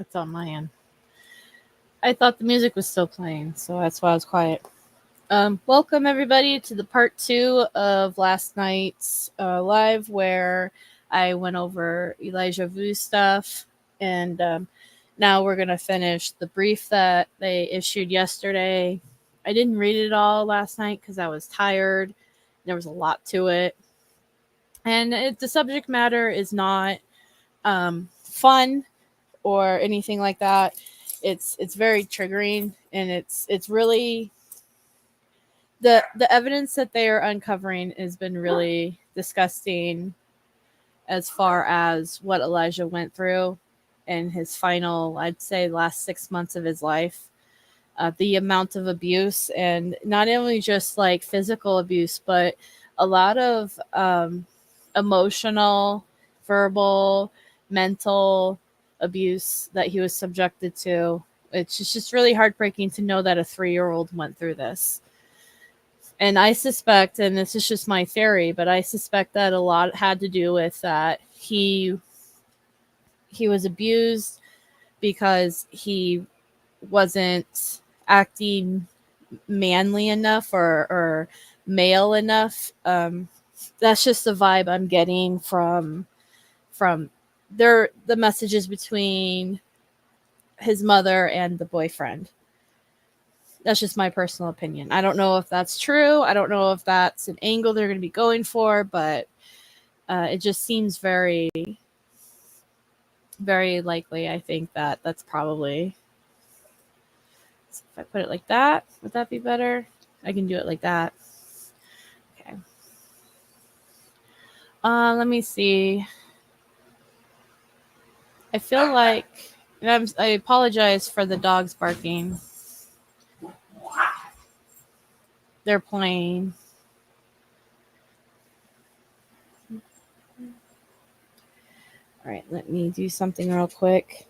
That's on my end. I thought the music was still playing, so that's why I was quiet. Welcome everybody to the part 2 of last night's live, where I went over Elijah Vu's stuff, and now we're going to finish the brief that they issued yesterday. I didn't read it all last night because I was tired. There was a lot to it. And the subject matter is not fun or anything like that. It's very triggering, and it's really the evidence that they are uncovering has been really disgusting, as far as what Elijah went through in his final, I'd say, last 6 months of his life. The amount of abuse, and not only just like physical abuse, but a lot of emotional, verbal, mental abuse that he was subjected to. It's just really heartbreaking to know that a 3-year-old went through this. And I suspect, and this is just my theory, but I suspect that a lot had to do with that he was abused because he wasn't acting manly enough or male enough. That's just the vibe I'm getting from the messages between his mother and the boyfriend. That's just my personal opinion. I don't know if that's true. I don't know if that's an angle they're going to be going for, but it just seems very, very likely. I think that's probably. So if I put it like that, would that be better? I can do it like that. Okay. Let me see. I feel like, and I apologize for the dogs barking. They're playing. All right, let me do something real quick.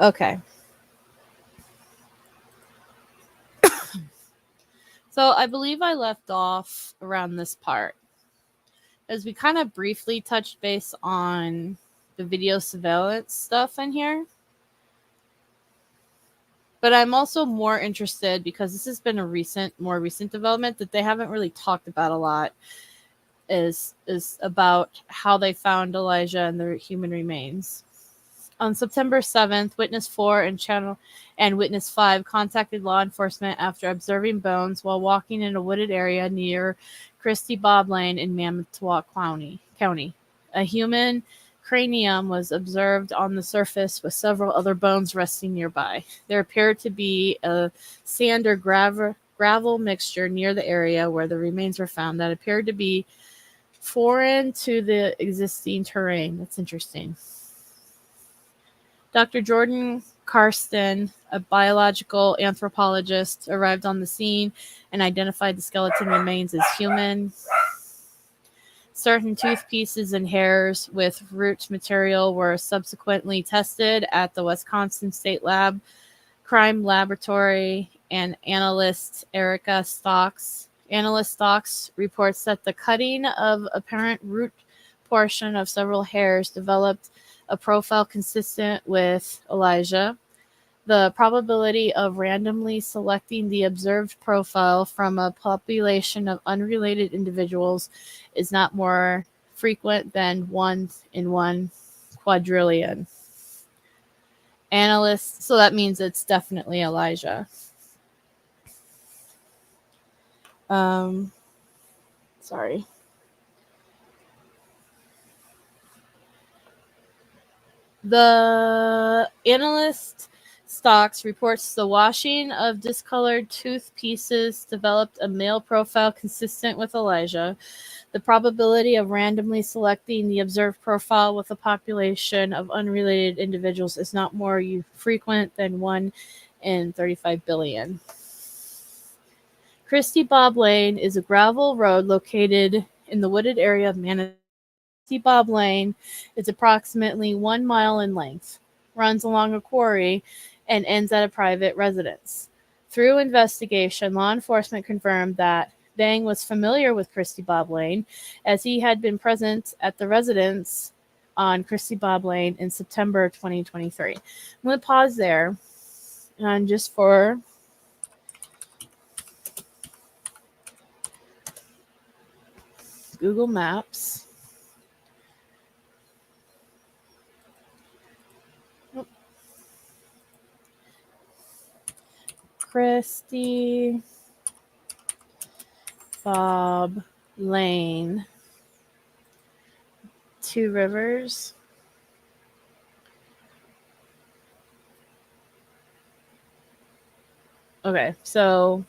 Okay. So I believe I left off around this part, as we kind of briefly touched base on the video surveillance stuff in here. But I'm also more interested, because this has been a more recent development that they haven't really talked about a lot, is about how they found Elijah and the human remains. On September 7th, Witness 4 and Witness 5 contacted law enforcement after observing bones while walking in a wooded area near Christie Bob Lane in Manitowoc County. A human cranium was observed on the surface, with several other bones resting nearby. There appeared to be a sand or gravel mixture near the area where the remains were found that appeared to be foreign to the existing terrain. That's interesting. Dr. Jordan Karsten, a biological anthropologist, arrived on the scene and identified the skeleton remains as human. Certain tooth pieces and hairs with root material were subsequently tested at the Wisconsin State Crime Laboratory, and analyst Erica Stocks reports that the cutting of apparent root portion of several hairs developed a profile consistent with Elijah. The probability of randomly selecting the observed profile from a population of unrelated individuals is not more frequent than 1 in 1 quadrillion. Analysts, so that means it's definitely Elijah. Sorry. The analyst Stocks reports the washing of discolored tooth pieces developed a male profile consistent with Elijah. The probability of randomly selecting the observed profile with a population of unrelated individuals is not more frequent than 1 in 35 billion. Christie Bob Lane is a gravel road located in the wooded area of Manitowoc. Christie Bob Lane is approximately 1 mile in length, runs along a quarry, and ends at a private residence. Through investigation, law enforcement confirmed that Vang was familiar with Christy Bob Lane as he had been present at the residence on Christy Bob Lane in September 2023. I'm going to pause there and just for Google Maps. Christy Bob Lane, Two Rivers. Okay, so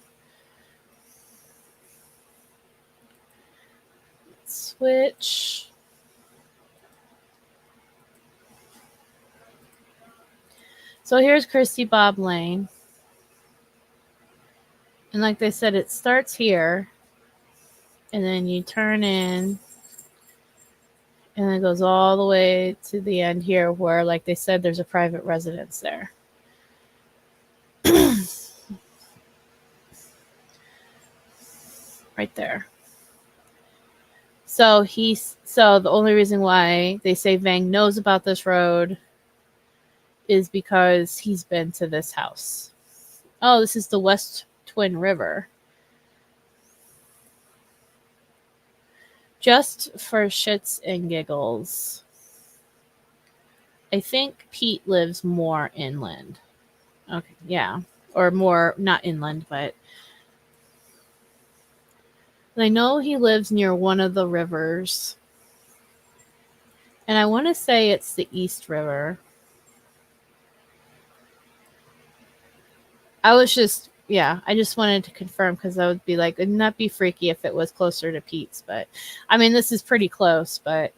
switch. So here's Christy Bob Lane. And like they said, it starts here. And then you turn in. And it goes all the way to the end here where, like they said, there's a private residence there. Right there. So the only reason why they say Vang knows about this road is because he's been to this house. Oh, this is the West Twin River. Just for shits and giggles, I think Pete lives more inland. Okay, yeah. Or more, not inland, but I know he lives near one of the rivers. And I want to say it's the East River. I just wanted to confirm because I would be like, wouldn't that be freaky if it was closer to Pete's? But I mean, this is pretty close, but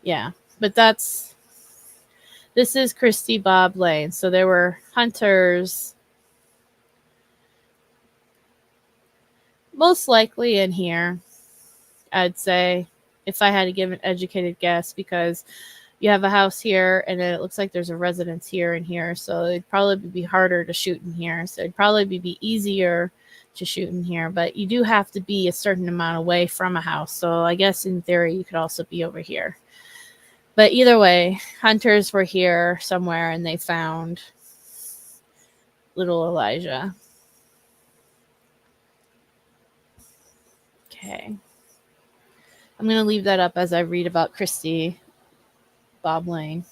yeah, but this is Christy Bob Lane. So there were hunters most likely in here, I'd say, if I had to give an educated guess, because you have a house here and then it looks like there's a residence here and here. So it'd probably be harder to shoot in here. So it'd probably be easier to shoot in here, but you do have to be a certain amount away from a house. So I guess in theory, you could also be over here. But either way, hunters were here somewhere and they found little Elijah. Okay. I'm going to leave that up as I read about Christy Bob Lane.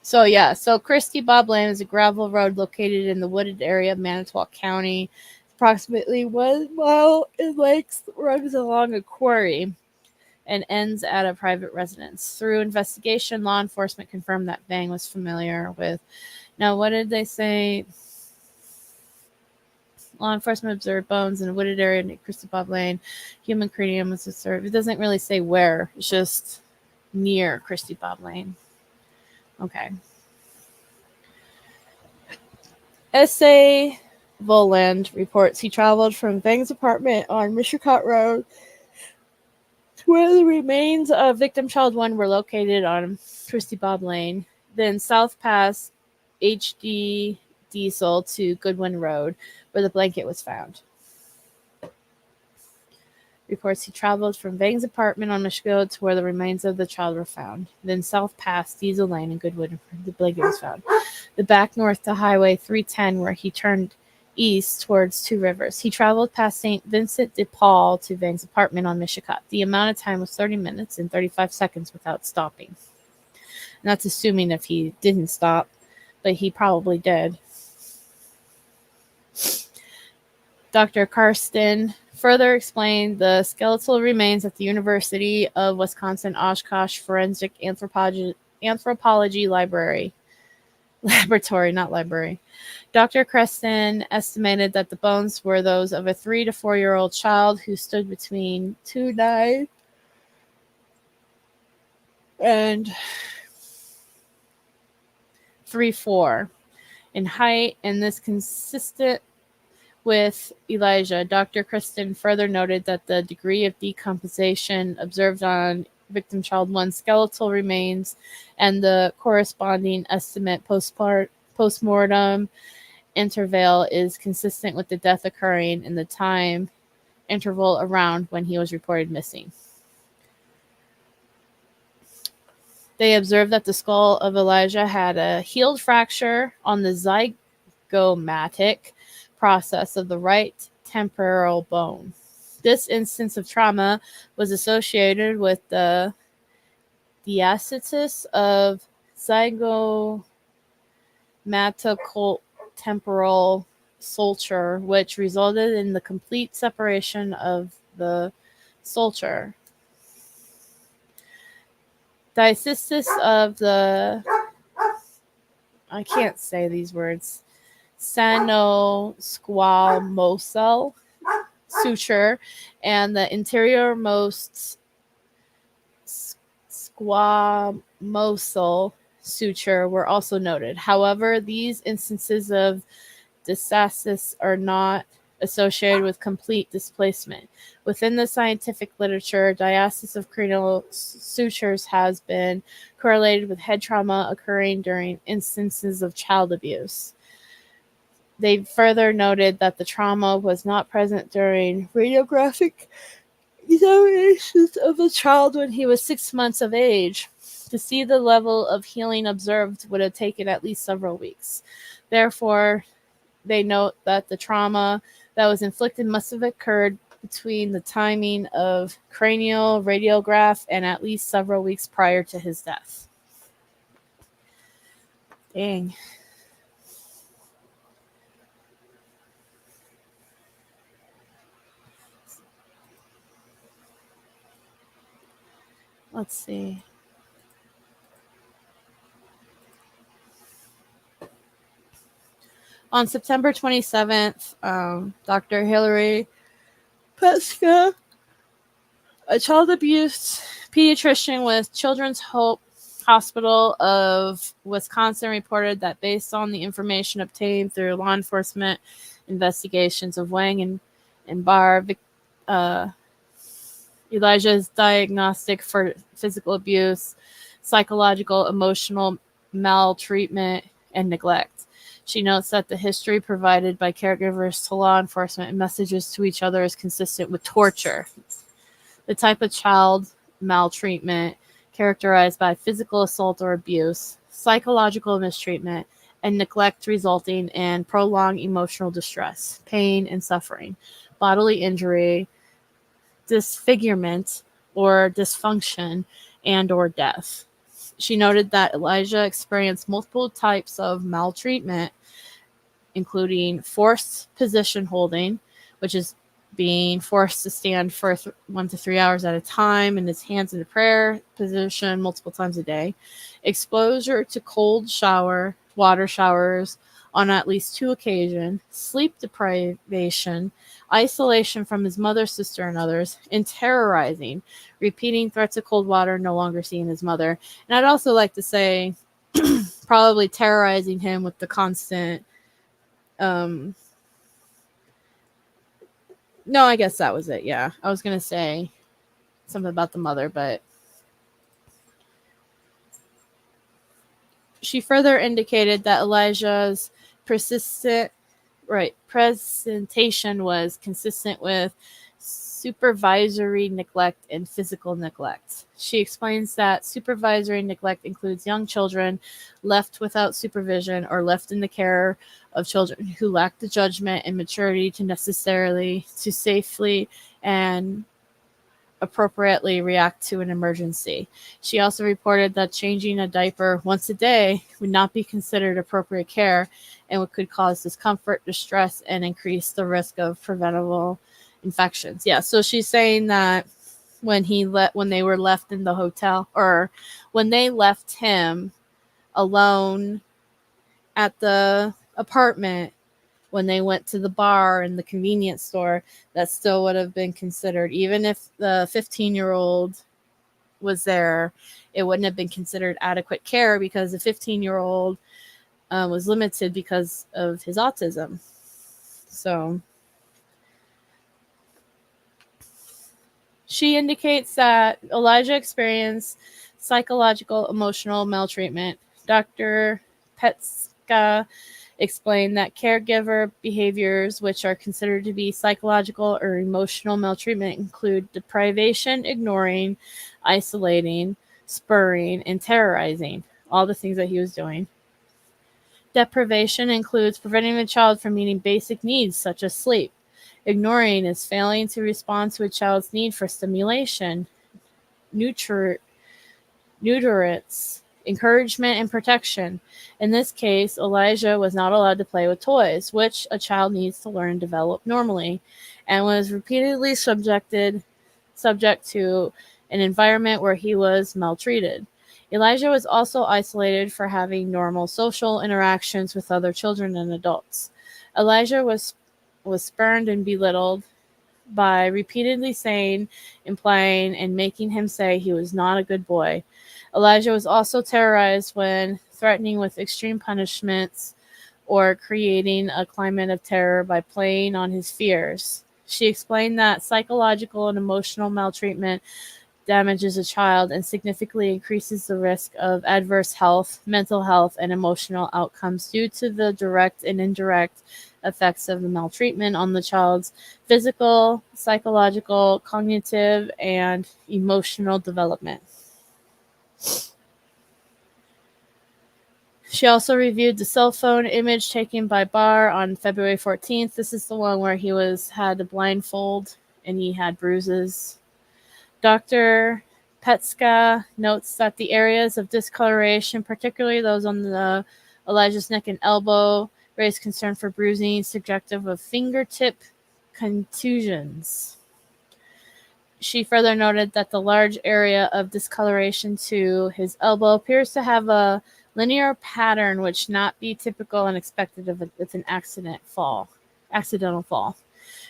So Christy Bob Lane is a gravel road located in the wooded area of Manitowoc County. Approximately 1 mile in length, runs along a quarry and ends at a private residence. Through investigation, law enforcement confirmed that Vang was familiar with. Now, what did they say? Law enforcement observed bones in a wooded area near Christy Bob Lane. Human cranium was observed. It doesn't really say where. It's just near Christy Bob Lane. Okay. S.A. Voland reports he traveled from Vang's apartment on Mishicot Road to where the remains of victim child 1 were located on Christy Bob Lane, then south past H.D. Diesel to Goodwin Road, where the blanket was found. Reports he traveled from Vang's apartment on Mishicot to where the remains of the child were found, then south past Diesel Lane and Goodwin, where the blanket was found. The back north to Highway 310, where he turned east towards Two Rivers. He traveled past St. Vincent de Paul to Vang's apartment on Mishicot. The amount of time was 30 minutes and 35 seconds without stopping. And that's assuming if he didn't stop, but he probably did. Dr. Karsten further explained the skeletal remains at the University of Wisconsin Oshkosh Forensic Anthropology Laboratory. Dr. Karsten estimated that the bones were those of a 3 to 4 year old child who stood between 2'9" and 3'4" in height, and this consistent with Elijah. Dr. Kristen further noted that the degree of decomposition observed on victim child 1 skeletal remains and the corresponding estimate postmortem interval is consistent with the death occurring in the time interval around when he was reported missing. They observed that the skull of Elijah had a healed fracture on the zygomatic process of the right temporal bone. This instance of trauma was associated with the diastasis of zygomaticotemporal suture, which resulted in the complete separation of the suture. Diastasis of the, I can't say these words, sanosquamosal suture and the interiormost squamosal suture were also noted. However, these instances of diastasis are not associated with complete displacement. Within the scientific literature, diastasis of cranial sutures has been correlated with head trauma occurring during instances of child abuse. They further noted that the trauma was not present during radiographic examinations of the child when he was 6 months of age. To see the level of healing observed would have taken at least several weeks. Therefore, they note that the trauma that was inflicted must have occurred between the timing of cranial radiograph and at least several weeks prior to his death. Dang. Let's see. On September 27th, Dr. Hilary Peska, a child abuse pediatrician with Children's Hope Hospital of Wisconsin, reported that based on the information obtained through law enforcement investigations of Wang and Barr, Elijah's diagnostic for physical abuse, psychological, emotional maltreatment, and neglect. She notes that the history provided by caregivers to law enforcement and messages to each other is consistent with torture. The type of child maltreatment characterized by physical assault or abuse, psychological mistreatment, and neglect resulting in prolonged emotional distress, pain, and suffering, bodily injury, disfigurement, or dysfunction, and or death. She noted that Elijah experienced multiple types of maltreatment, including forced position holding, which is being forced to stand for 1 to 3 hours at a time in his hands in a prayer position multiple times a day, exposure to cold water showers on at least 2 occasions, sleep deprivation, isolation from his mother, sister, and others, and terrorizing, repeating threats of cold water, no longer seeing his mother. And I'd also like to say probably terrorizing him with the constant no, I guess that was it. Yeah. I was going to say something about the mother, but she further indicated that Elijah's presentation was consistent with supervisory neglect and physical neglect. She explains that supervisory neglect includes young children left without supervision or left in the care of children who lack the judgment and maturity to safely and appropriately react to an emergency. She also reported that changing a diaper once a day would not be considered appropriate care and could cause discomfort, distress, and increase the risk of preventable infections. Yeah, so she's saying that when they were left in the hotel, or when they left him alone at the apartment, when they went to the bar and the convenience store, that still would have been considered, even if the 15-year-old was there, it wouldn't have been considered adequate care because the 15-year-old was limited because of his autism. So she indicates that Elijah experienced psychological, emotional maltreatment. Dr. Petska explained that caregiver behaviors which are considered to be psychological or emotional maltreatment include deprivation, ignoring, isolating, spurring, and terrorizing, all the things that he was doing. Deprivation includes preventing the child from meeting basic needs such as sleep. Ignoring is failing to respond to a child's need for stimulation, nutrients, encouragement, and protection. In this case, Elijah was not allowed to play with toys, which a child needs to learn and develop normally, and was repeatedly subject to an environment where he was maltreated. Elijah was also isolated for having normal social interactions with other children and adults. Elijah was spurned and belittled by repeatedly saying, implying, and making him say he was not a good boy. Elijah was also terrorized when threatening with extreme punishments or creating a climate of terror by playing on his fears. She explained that psychological and emotional maltreatment damages a child and significantly increases the risk of adverse health, mental health, and emotional outcomes due to the direct and indirect effects of the maltreatment on the child's physical, psychological, cognitive, and emotional development. She also reviewed the cell phone image taken by Barr on February 14th. This is the one where he had a blindfold and he had bruises. Dr. Petska notes that the areas of discoloration, particularly those on the Elijah's neck and elbow, raised concern for bruising suggestive of fingertip contusions. She further noted that the large area of discoloration to his elbow appears to have a linear pattern which not be typical and expected with an accidental fall.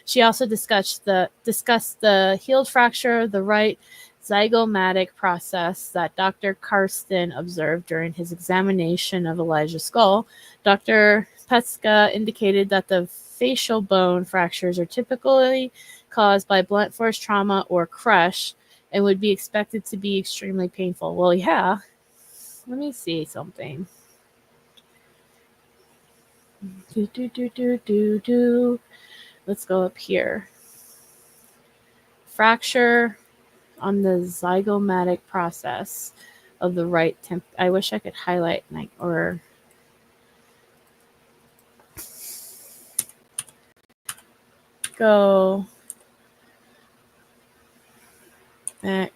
She also discussed the healed fracture of the right zygomatic process that Dr. Karsten observed during his examination of Elijah's skull. Dr. Petska indicated that the facial bone fractures are typically caused by blunt force trauma or crush and would be expected to be extremely painful. Well, yeah. Let me see something. Let's go up here. Fracture on the zygomatic process of the right I wish I could highlight or go back.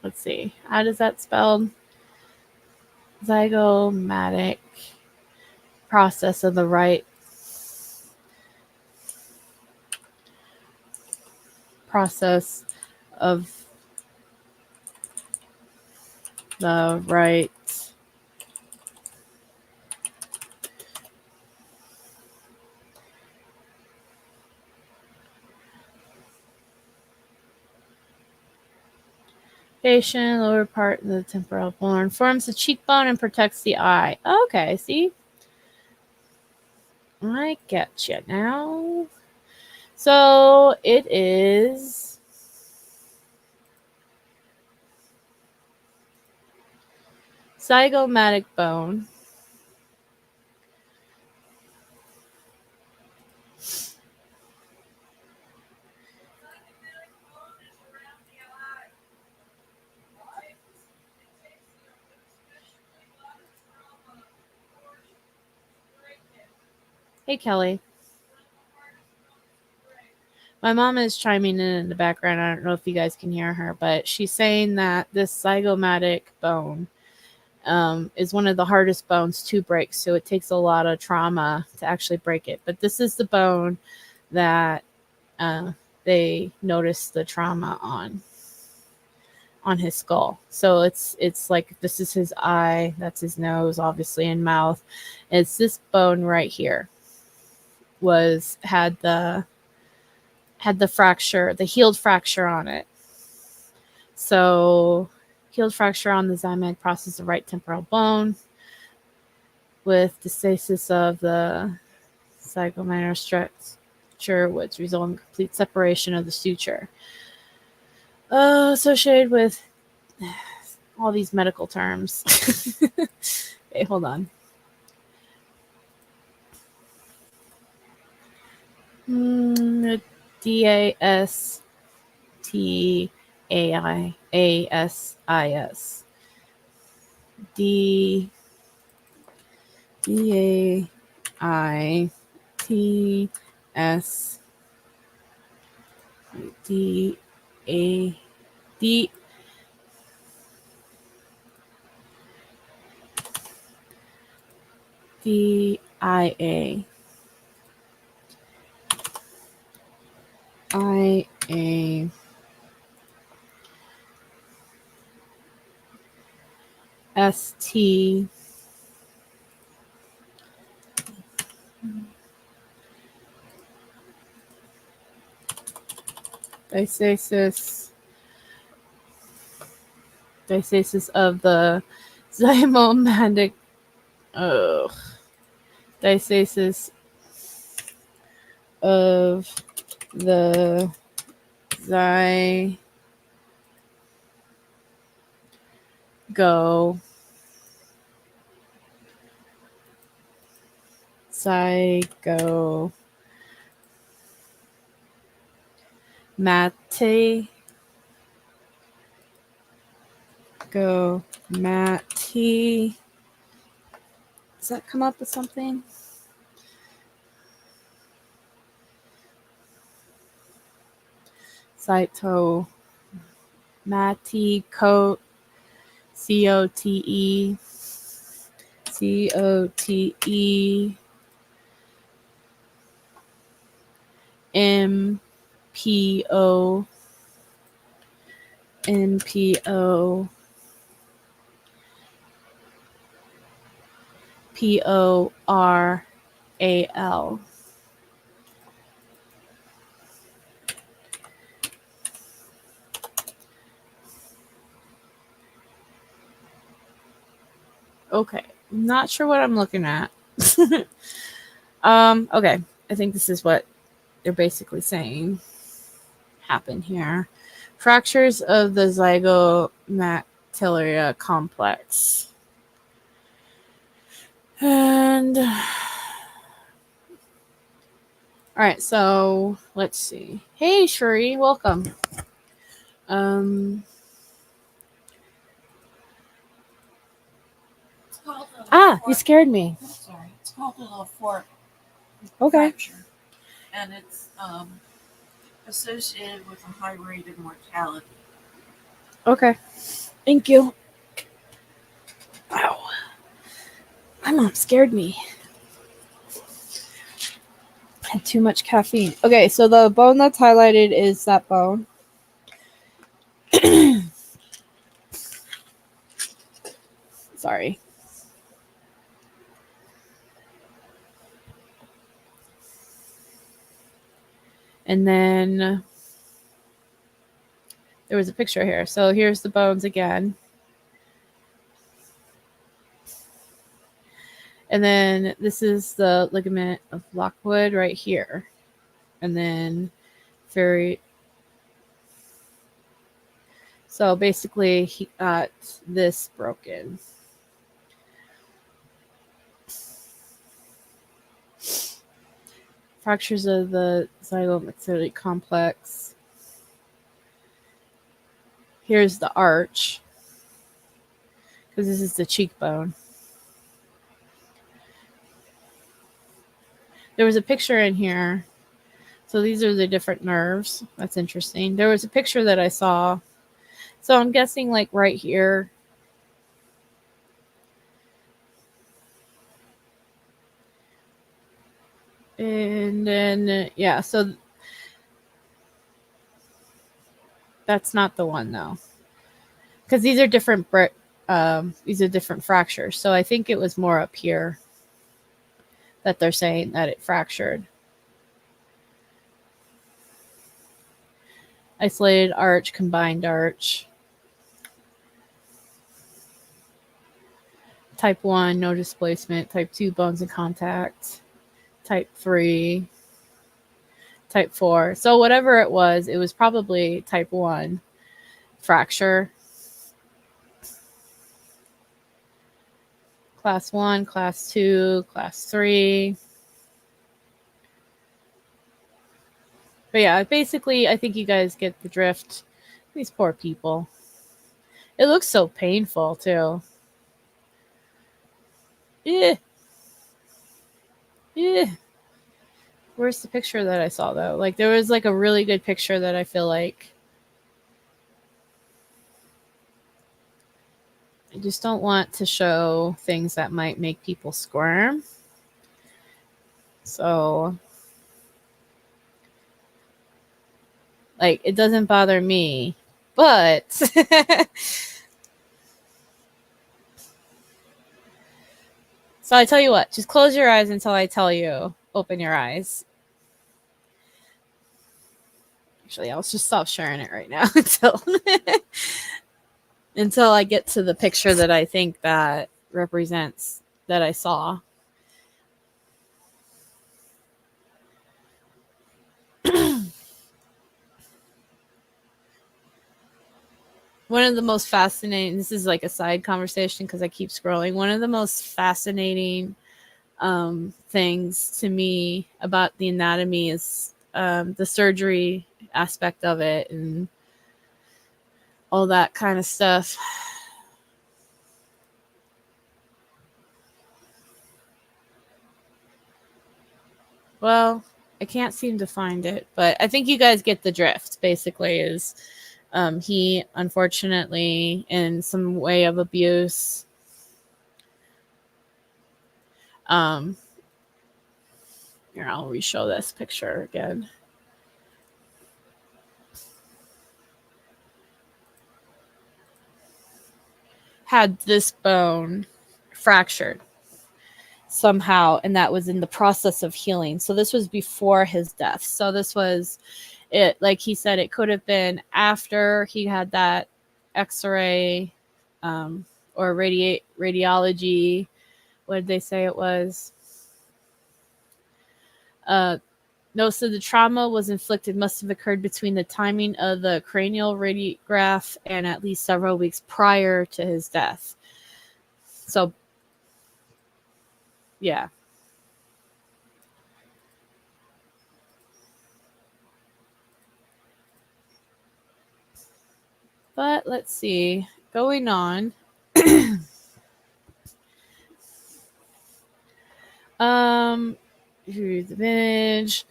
Let's see. How does that spelled? Zygomatic process of the right process of the right patient, lower part of the temporal bone, forms the cheekbone and protects the eye. Okay, see? I get you now. So it is zygomatic bone. Hey, Kelly. My mom is chiming in the background. I don't know if you guys can hear her, but she's saying that this zygomatic bone is one of the hardest bones to break. So it takes a lot of trauma to actually break it. But this is the bone that they noticed the trauma on his skull. So it's like this is his eye, that's his nose, obviously, and mouth. It's this bone right here had the fracture, the healed fracture on it. So healed fracture on the zygomatic process of right temporal bone with the stasis of the zygomatic structure, which result in complete separation of the suture. Associated with all these medical terms. Okay, hold on. DASTAIASIS. DAITS DAD DIA IA ST diastasis of the zygomatic diastasis of the zygomatic does that come up with something? Cytomaticote COTE MPO PORAL. Okay, not sure what I'm looking at. Okay, I think this is what they're basically saying happened here. Fractures of the zygomatilia complex. And all right, so let's see. Hey, Shuri, welcome. You scared me. Sorry, it's called a little fork fracture, and it's associated with a high rate of mortality. Okay, thank you. Ow. My mom scared me. Had too much caffeine. Okay, so the bone that's highlighted is that bone. Sorry. And then there was a picture here. So here's the bones again. And then this is the ligament of Lockwood right here. And then so basically he got this broken. Fractures of the zygomatic complex. Here's the arch, because this is the cheekbone. There was a picture in here. So these are the different nerves. That's interesting. There was a picture that I saw. So I'm guessing like right here. And then, yeah, so that's not the one though. Because these are different fractures. So I think it was more up here that they're saying that it fractured. Isolated arch, combined arch. Type 1, no displacement. Type 2, bones in contact. Type 3. Type 4. So whatever it was probably type 1 fracture. Class 1, Class 2, Class 3. But yeah, basically, I think you guys get the drift. These poor people. It looks so painful, too. Yeah. Yeah. Where's the picture that I saw, though? Like, there was, like, a really good picture that I feel like I just don't want to show things that might make people squirm. So, like, it doesn't bother me, but so I tell you what, just close your eyes until I tell you open your eyes. Actually, I'll just stop sharing it right now until I get to the picture that I think that represents that I saw. One of the most fascinating, this is like a side conversation because I keep scrolling. One of the most fascinating things to me about the anatomy is the surgery aspect of it and all that kind of stuff. Well, I can't seem to find it, but I think you guys get the drift. Basically, is he unfortunately in some way of abuse here, I'll re-show this picture again. Had this bone fractured somehow, and that was in the process of healing. So this was before his death. So this was it, like he said, it could have been after he had that x-ray or radiology. What did they say it was? No, so the trauma was inflicted must have occurred between the timing of the cranial radiograph and at least several weeks prior to his death. So, yeah. But let's see. Going on. Here's the image.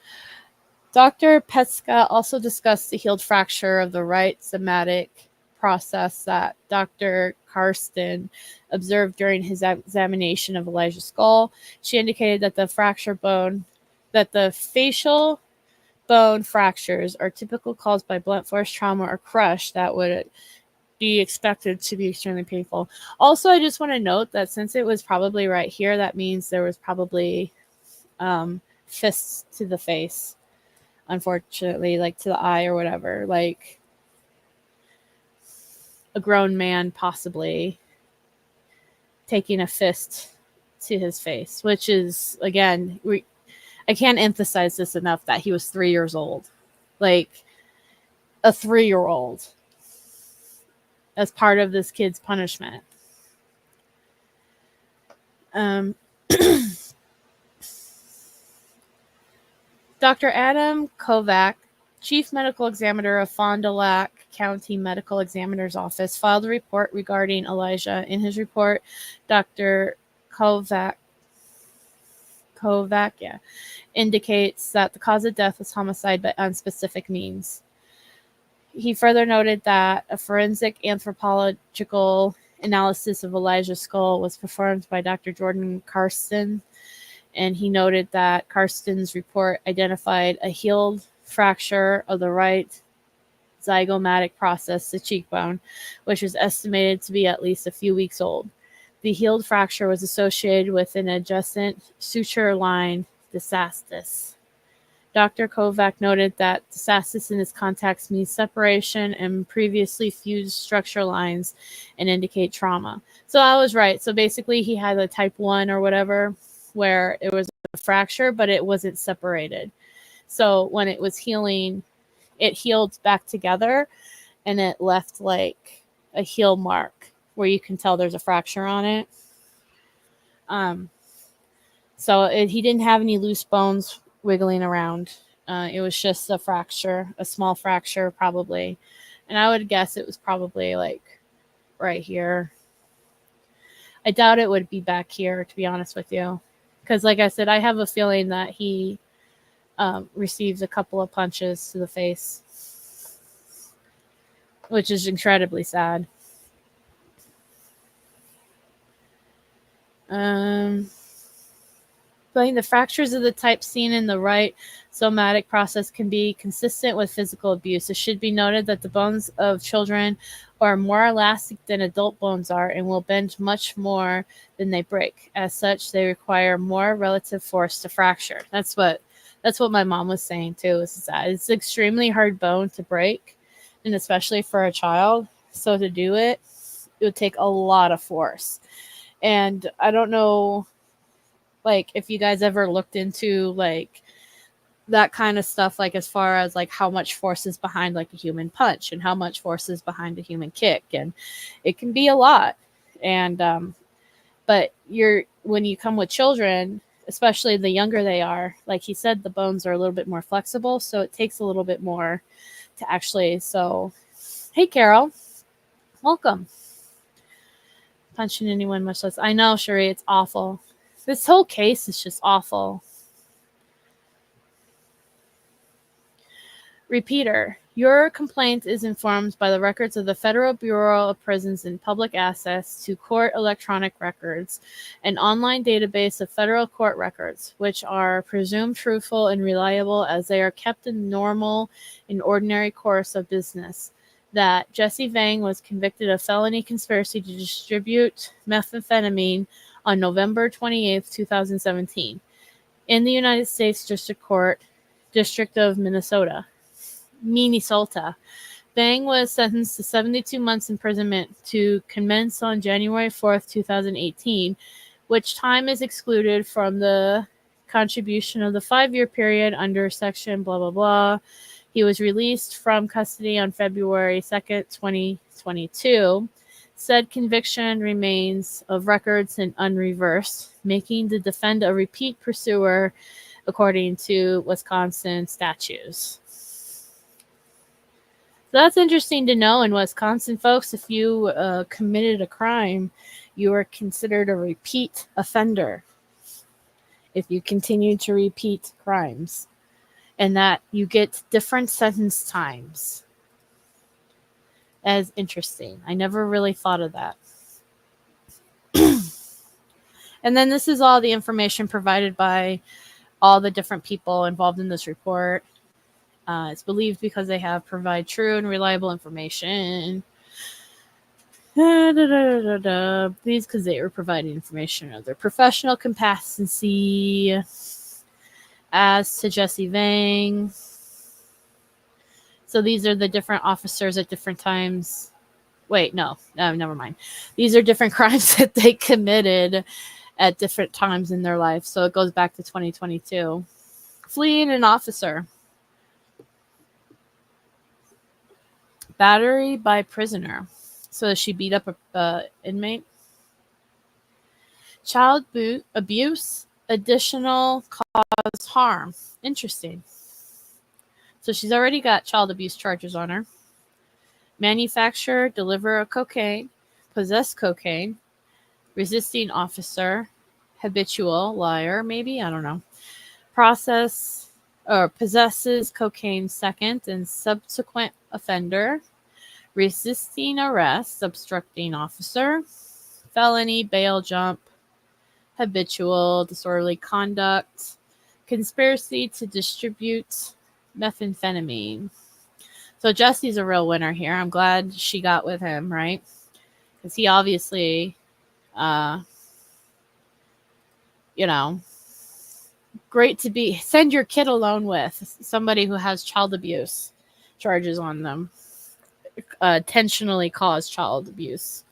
Dr. Petska also discussed the healed fracture of the right somatic process that Dr. Karsten observed during his examination of Elijah's skull. She indicated that the facial bone fractures are typical caused by blunt force trauma or crush that would be expected to be extremely painful. Also, I just want to note that since it was probably right here, that means there was probably fists to the face. Unfortunately, like to the eye or whatever, like a grown man possibly taking a fist to his face, which is, again, I can't emphasize this enough that he was 3 years old, like a 3-year-old as part of this kid's punishment. Dr. Adam Kovac, Chief Medical Examiner of Fond du Lac County Medical Examiner's Office, filed a report regarding Elijah. In his report, Dr. Kovac indicates that the cause of death was homicide by unspecific means. He further noted that a forensic anthropological analysis of Elijah's skull was performed by Dr. Jordan Karsten, and he noted that Karsten's report identified a healed fracture of the right zygomatic process, the cheekbone, which was estimated to be at least a few weeks old. The healed fracture was associated with an adjacent suture line, disastis. Dr. Kovac noted that disastis in this context means separation and previously fused structure lines and indicate trauma. So I was right. So basically he had a type 1 or whatever where it was a fracture, but it wasn't separated. So when it was healing, it healed back together and it left like a heel mark where you can tell there's a fracture on it. So he didn't have any loose bones wiggling around. It was just a fracture, a small fracture probably. And I would guess it was probably like right here. I doubt it would be back here, to be honest with you. Because like I said, I have a feeling that he received a couple of punches to the face, which is incredibly sad. The fractures of the type seen in the right somatic process can be consistent with physical abuse. It should be noted that the bones of children are more elastic than adult bones are and will bend much more than they break. As such, they require more relative force to fracture. That's what my mom was saying too, is that it's an extremely hard bone to break, and especially for a child. So to do it would take a lot of force. And I don't know, like, if you guys ever looked into like that kind of stuff, like as far as like how much force is behind like a human punch and how much force is behind a human kick, and it can be a lot. And but when you come with children, especially the younger they are, like he said, the bones are a little bit more flexible, so it takes a little bit more to actually. So hey Carol, welcome. Punching anyone, much less. I know, Sheree, it's awful. This whole case is just awful. Repeater, your complaint is informed by the records of the Federal Bureau of Prisons and Public Access to Court Electronic Records, an online database of federal court records, which are presumed truthful and reliable as they are kept in normal and ordinary course of business, that Jesse Vang was convicted of felony conspiracy to distribute methamphetamine on November 28, 2017, in the United States District Court, District of Minnesota. Vang was sentenced to 72 months imprisonment to commence on January 4th, 2018, which time is excluded from the contribution of the 5-year period under section blah, blah, blah. He was released from custody on February 2nd, 2022. Said conviction remains of records and unreversed, making the defendant a repeat pursuer according to Wisconsin statutes. So that's interesting to know in Wisconsin, folks. If you committed a crime, you are considered a repeat offender if you continue to repeat crimes, and that you get different sentence times. As interesting. I never really thought of that. And then this is all the information provided by all the different people involved in this report. It's believed because they have provide true and reliable information. These because they were providing information of their professional capacity. As to Jesse Vang. So these are the different officers at different times. Wait, no, never mind. These are different crimes that they committed at different times in their life. So it goes back to 2022. Fleeing an officer. Battery by prisoner. So she beat up a inmate. Child abuse. Additional cause harm. Interesting. So she's already got child abuse charges on her. Manufacture, deliver a cocaine, possess cocaine, resisting officer, habitual, liar, maybe, I don't know. Process or possesses cocaine second and subsequent offender, resisting arrest, obstructing officer, felony, bail jump, habitual, disorderly conduct, conspiracy to distribute methamphetamine. So Jesse's a real winner here. I'm glad she got with him, right? Because he obviously, great to be. Send your kid alone with somebody who has child abuse charges on them. Intentionally cause child abuse.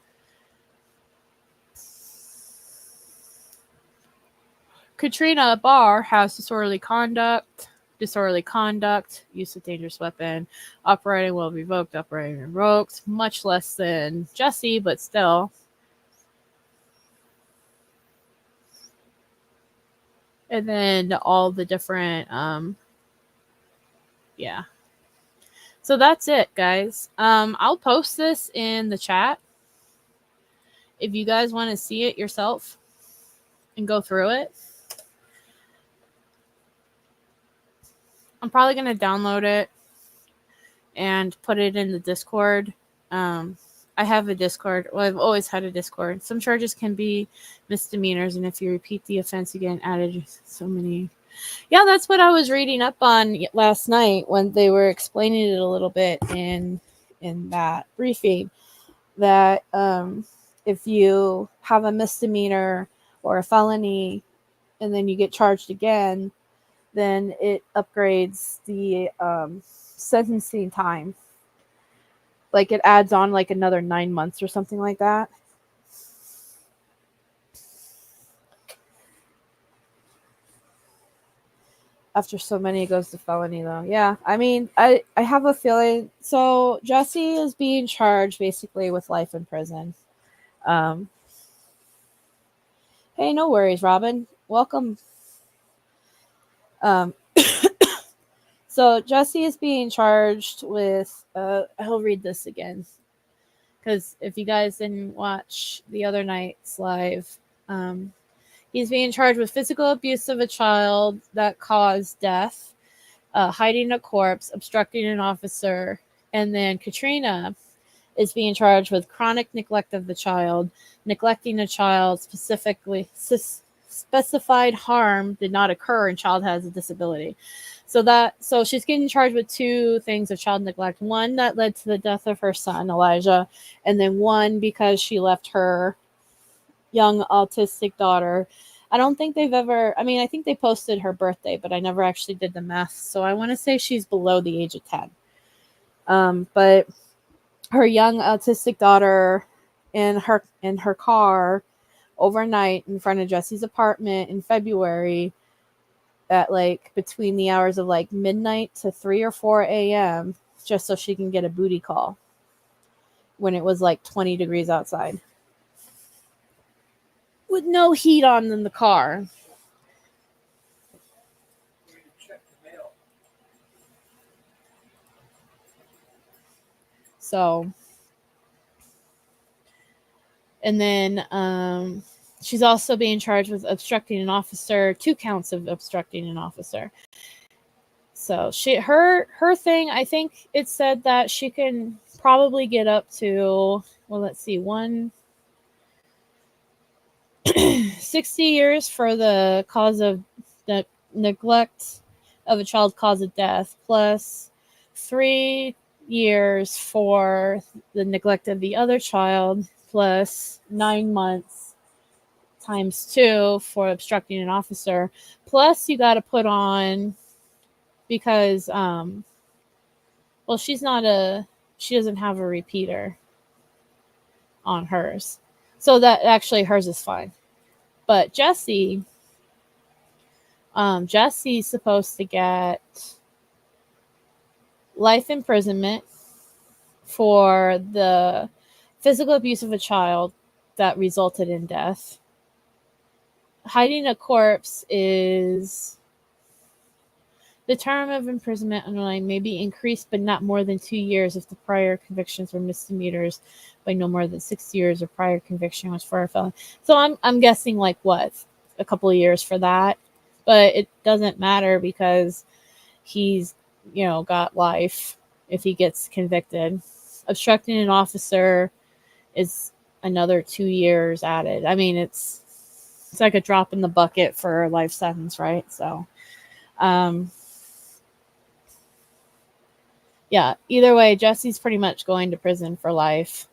Katrina Barr has disorderly conduct, use of dangerous weapon, operating while revoked, much less than Jesse, but still. and then all the different yeah. So that's it, guys. I'll post this in the chat if you guys want to see it yourself and go through it. I'm probably going to download it and put it in the Discord. I have a Discord. Well, I've always had a Discord. Some charges can be misdemeanors, and if you repeat the offense, you get added so many. Yeah, that's what I was reading up on last night when they were explaining it a little bit in that briefing. That if you have a misdemeanor or a felony, and then you get charged again, then it upgrades the sentencing time. Like it adds on like another 9 months or something like that. After so many, it goes to felony, though. Yeah, I mean, I have a feeling. So Jesse is being charged basically with life in prison. Hey, no worries, Robin. Welcome. So Jesse is being charged with. I'll read this again, because if you guys didn't watch the other night's live, he's being charged with physical abuse of a child that caused death, hiding a corpse, obstructing an officer, and then Katrina is being charged with chronic neglect of the child, neglecting a child specified harm did not occur and child has a disability. So she's getting charged with 2 things of child neglect. One that led to the death of her son, Elijah, and then one because she left her young autistic daughter. I don't think they've ever, I mean, I think they posted her birthday, but I never actually did the math. So I want to say she's below the age of 10. But her young autistic daughter in her car overnight in front of Jesse's apartment in February at like between the hours of like midnight to 3 or 4 a.m. just so she can get a booty call when it was like 20 degrees outside with no heat on in the car. So, and then she's also being charged with obstructing an officer, 2 counts of obstructing an officer. So her thing, I think it said that she can probably get up to, well, let's see, 60 years for the cause of the neglect of a child cause of death, plus 3 years for the neglect of the other child, plus 9 months times 2 for obstructing an officer. Plus you got to put on, because well, she doesn't have a repeater on hers, so that actually hers is fine. But Jesse's supposed to get life imprisonment for the physical abuse of a child that resulted in death. Hiding a corpse is the term of imprisonment underlying may be increased, but not more than 2 years if the prior convictions were misdemeanors, by no more than 6 years or prior conviction was for a felony. So I'm guessing like what, a couple of years for that, but it doesn't matter because he's got life if he gets convicted. Obstructing an officer is another 2 years added. I mean, it's like a drop in the bucket for a life sentence, right? So, yeah, either way, Jesse's pretty much going to prison for life.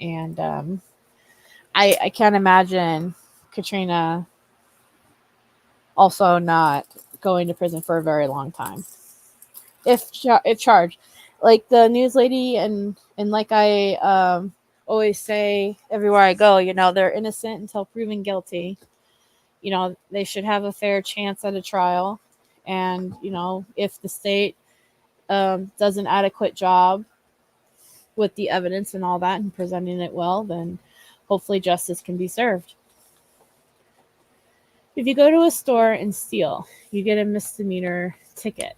And I can't imagine Katrina also not going to prison for a very long time. If charged. Like the news lady and like I always say everywhere I go, they're innocent until proven guilty. They should have a fair chance at a trial. And, if the state does an adequate job with the evidence and all that and presenting it well, then hopefully justice can be served. If you go to a store and steal, you get a misdemeanor ticket.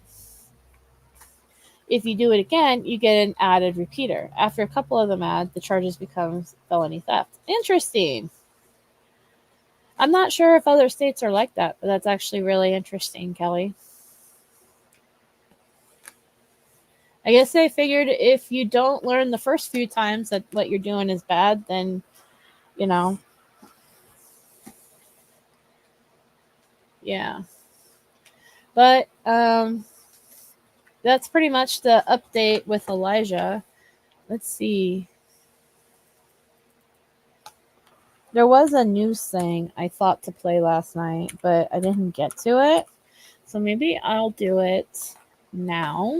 If you do it again, you get an added repeater. After a couple of them add, the charges become felony theft. Interesting. I'm not sure if other states are like that, but that's actually really interesting, Kelly. I guess they figured if you don't learn the first few times that what you're doing is bad, then, you know, yeah. But that's pretty much the update with Elijah. Let's see. There was a news thing I thought to play last night, but I didn't get to it. So maybe I'll do it now.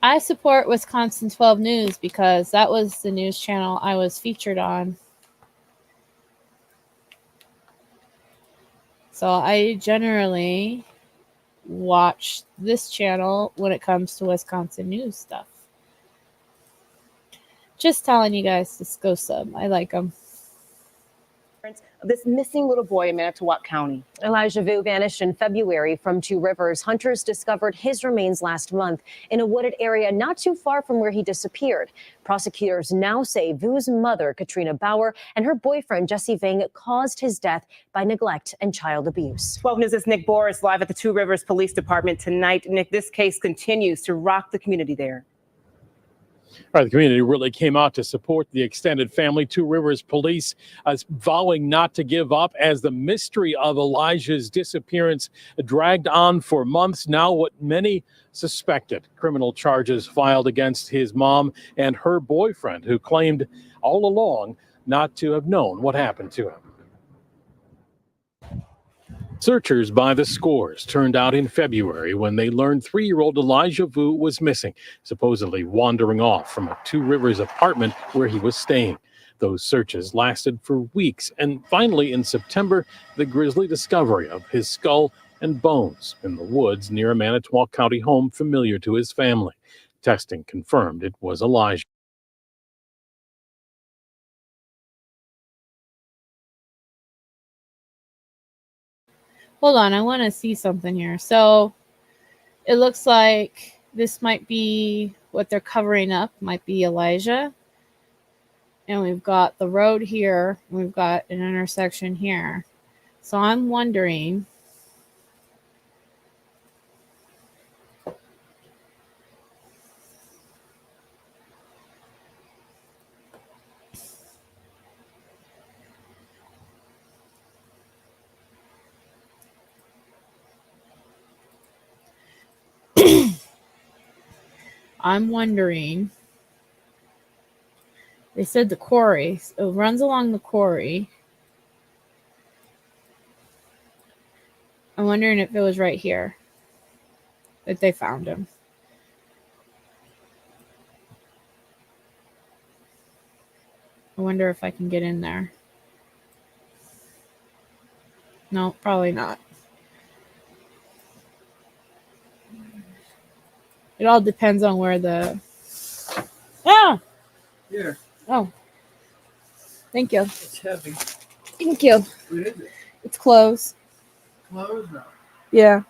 I support Wisconsin 12 News because that was the news channel I was featured on. So I generally watch this channel when it comes to Wisconsin news stuff. Just telling you guys to go sub. I like them. Of this missing little boy in Manitowoc County. Elijah Vu vanished in February from Two Rivers. Hunters discovered his remains last month in a wooded area not too far from where he disappeared. Prosecutors now say Vu's mother, Katrina Bauer, and her boyfriend, Jesse Vang, caused his death by neglect and child abuse. 12 News' Nick Boris live at the Two Rivers Police Department tonight. Nick, this case continues to rock the community there. All right, the community really came out to support the extended family. Two Rivers Police vowing not to give up as the mystery of Elijah's disappearance dragged on for months. Now, what many suspected, criminal charges filed against his mom and her boyfriend, who claimed all along not to have known what happened to him. Searchers by the scores turned out in February when they learned 3-year-old Elijah Vu was missing, supposedly wandering off from a Two Rivers apartment where he was staying. Those searches lasted for weeks, and finally in September, the grisly discovery of his skull and bones in the woods near a Manitowoc County home familiar to his family. Testing confirmed it was Elijah. Hold on, I want to see something here. So it looks like this might be what they're covering up, might be Elijah. And we've got the road here. We've got an intersection here. So I'm wondering, they said the quarry. It runs along the quarry. I'm wondering if it was right here that they found him. I wonder if I can get in there. No, probably not. It all depends on where the... Ah! Here. Oh. Thank you. It's heavy. Thank you. What is it? It's clothes. Clothes now. Yeah.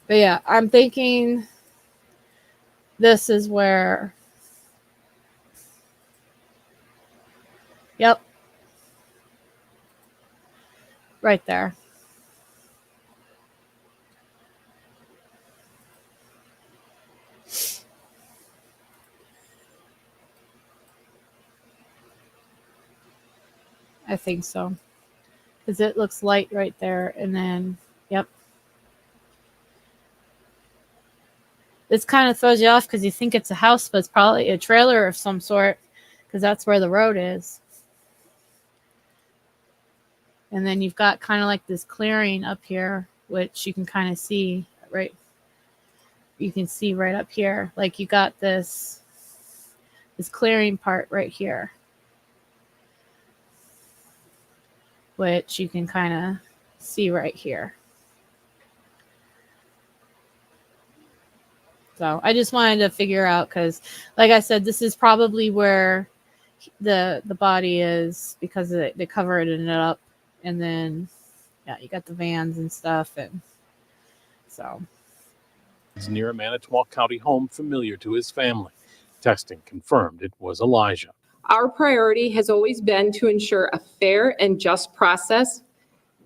But yeah, I'm thinking this is where... Yep. Right there. I think so. Because it looks light right there. And then, yep. This kind of throws you off because you think it's a house, but it's probably a trailer of some sort. Because that's where the road is. And then you've got kind of like this clearing up here, which you can kind of see, right? You can see right up here. Like you got this clearing part right here, which you can kind of see right here. So I just wanted to figure out, because like I said, this is probably where the body is, because they covered it up, and then yeah, you got the vans and stuff, and so It's near a Manitowoc County home familiar to his family. Testing confirmed it was Elijah. Our priority has always been to ensure a fair and just process,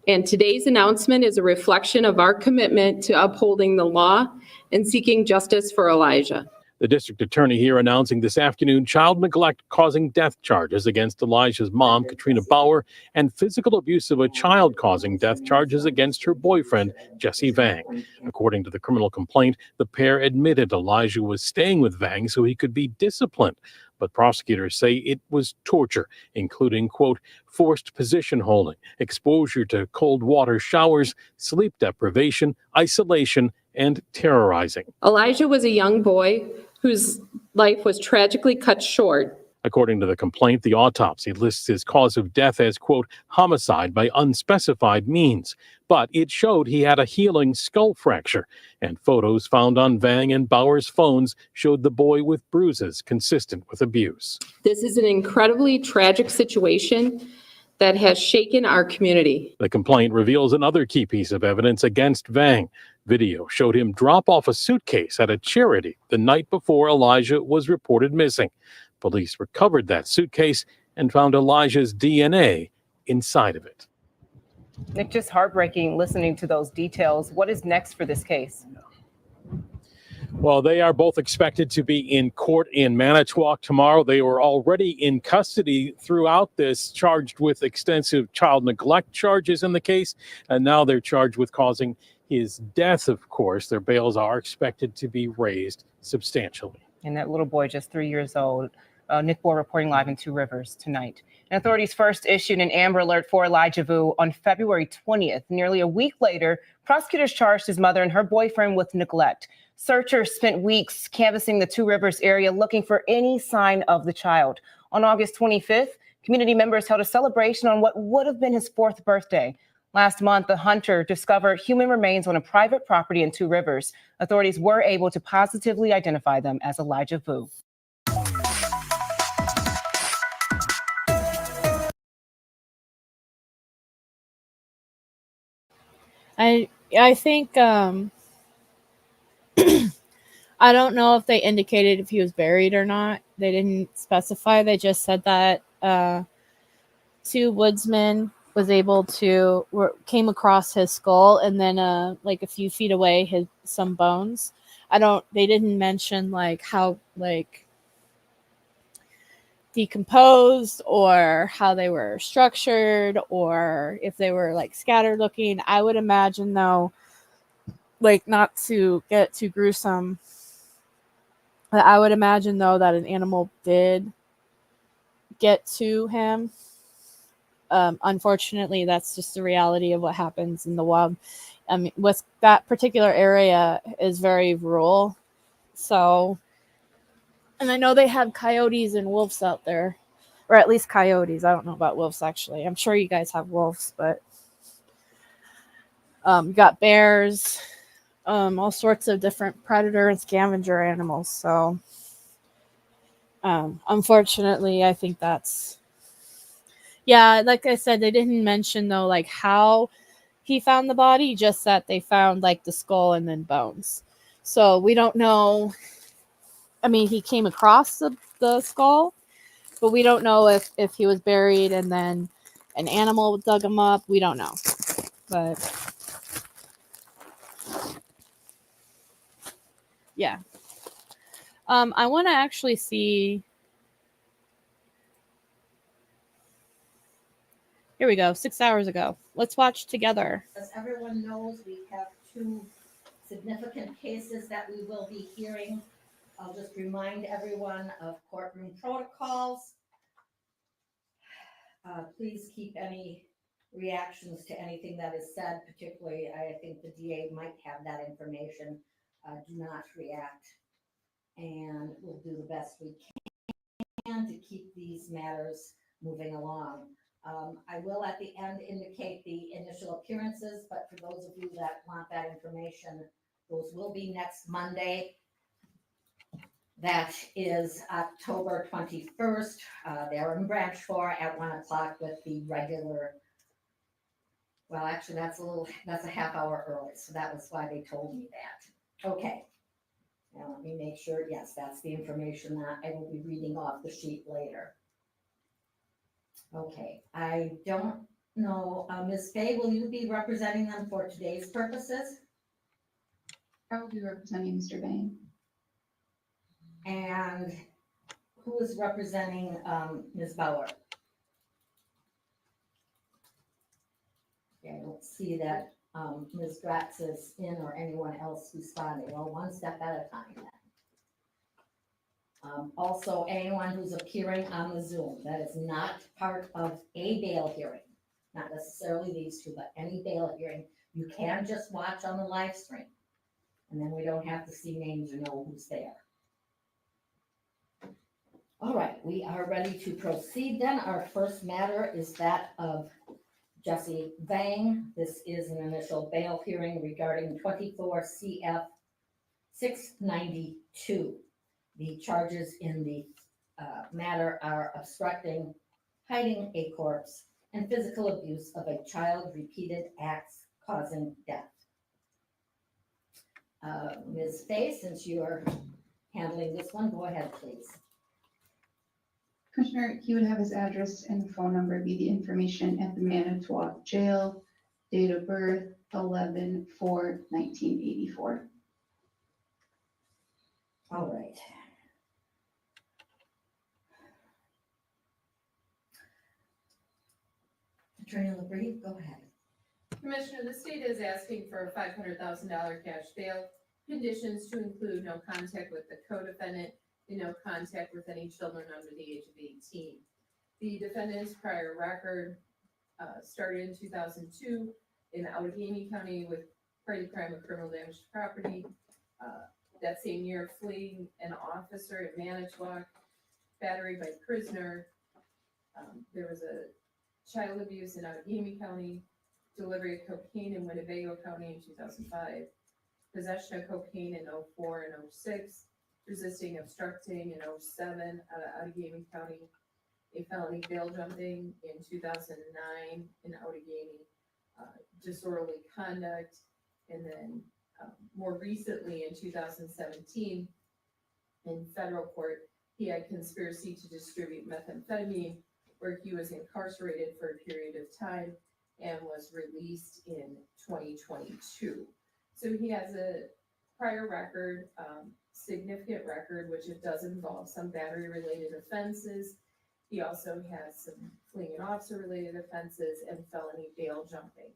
and today's announcement is a reflection of our commitment to upholding the law and seeking justice for Elijah. The district attorney here announcing this afternoon child neglect causing death charges against Elijah's mom, Katrina Bauer, and physical abuse of a child causing death charges against her boyfriend, Jesse Vang. According to the criminal complaint, the pair admitted Elijah was staying with Vang so he could be disciplined. But prosecutors say it was torture, including, quote, forced position holding, exposure to cold water showers, sleep deprivation, isolation, and terrorizing. Elijah was a young boy whose life was tragically cut short. According to the complaint, the autopsy lists his cause of death as, quote, homicide by unspecified means. But it showed he had a healing skull fracture, and photos found on Vang and Bauer's phones showed the boy with bruises consistent with abuse. This is an incredibly tragic situation that has shaken our community. The complaint reveals another key piece of evidence against Vang. Video showed him drop off a suitcase at a charity the night before Elijah was reported missing. Police recovered that suitcase and found Elijah's DNA inside of it. Nick, just heartbreaking listening to those details. What is next for this case? Well, they are both expected to be in court in Manitowoc tomorrow. They were already in custody throughout this, charged with extensive child neglect charges in the case, and now they're charged with causing his death, of course. Their bails are expected to be raised substantially. And that little boy, just 3 years old. Nick Bohr reporting live in Two Rivers tonight. And authorities first issued an Amber Alert for Elijah Vu on February 20th. Nearly a week later, prosecutors charged his mother and her boyfriend with neglect. Searchers spent weeks canvassing the Two Rivers area looking for any sign of the child. On August 25th, community members held a celebration on what would have been his 4th birthday. Last month, the hunter discovered human remains on a private property in Two Rivers. Authorities were able to positively identify them as Elijah Vu. I think I don't know if they indicated if he was buried or not. They didn't specify. They just said that 2 woodsmen was able to came across his skull, and then like a few feet away his some bones. They didn't mention like how like decomposed or how they were structured or if they were like scattered looking. I would imagine though, like not to get too gruesome, but I would imagine though that an animal did get to him. Unfortunately, that's just the reality of what happens in the wild. I mean, with that particular area is very rural. So, and I know they have coyotes and wolves out there, or at least coyotes. I don't know about wolves, actually. I'm sure you guys have wolves, but you got bears, all sorts of different predator and scavenger animals. So, unfortunately, I think that's, yeah, like I said, they didn't mention though, like how he found the body, just that they found like the skull and then bones. So we don't know. I mean, he came across the skull, but we don't know if he was buried and then an animal dug him up. We don't know. But yeah. I want to actually see. Here we go. 6 hours ago. Let's watch together. As everyone knows, we have 2 significant cases that we will be hearing. I'll just remind everyone of courtroom protocols. Please keep any reactions to anything that is said, particularly I think the DA might have that information. Do not react, and we'll do the best we can to keep these matters moving along. I will at the end indicate the initial appearances, but for those of you that want that information, those will be next Monday. That is October 21st. They're in branch 4 at 1 o'clock with the regular. Well, actually, that's a half hour early, so that was why they told me that. Okay. Now let me make sure, yes, that's the information that I will be reading off the sheet later. Okay, I don't know, Ms. Fay, will you be representing them for today's purposes? I will be representing Mr. Bain. And who is representing Ms. Bauer? Okay, I don't see that Ms. Gratz is in or anyone else responding. Well, one step at a time then. Also, anyone who's appearing on the Zoom that is not part of a bail hearing, not necessarily these two, but any bail hearing, you can just watch on the live stream. And then we don't have to see names or know who's there. All right, we are ready to proceed then. Our first matter is that of Jesse Vang. This is an initial bail hearing regarding 24 CF 692. The charges in the matter are obstructing, hiding a corpse, and physical abuse of a child, repeated acts causing death. Ms. Fay, since you're handling this one, go ahead, please. Commissioner, he would have his address and phone number be the information at the Manitowoc Jail, date of birth 11/4/1984. All right. Attorney LaBrie, go ahead. Commissioner, the state is asking for a $500,000 cash bail. Conditions to include no contact with the co-defendant and no contact with any children under the age of 18. The defendant's prior record started in 2002 in Allegheny County with petty crime of criminal damage to property. That same year, fleeing an officer in Manitowoc, battery by prisoner. There was a child abuse in Allegheny County, delivery of cocaine in Winnebago County in 2005, possession of cocaine in 04 and 06, resisting, obstructing in 07 out of Allegheny County, a felony bail jumping in 2009 in Allegheny, disorderly conduct, and then more recently in 2017 in federal court, he had conspiracy to distribute methamphetamine, where he was incarcerated for a period of time and was released in 2022. So he has a prior record, significant record, which it does involve some battery-related offenses. He also has some fleeing an officer-related offenses and felony bail jumping,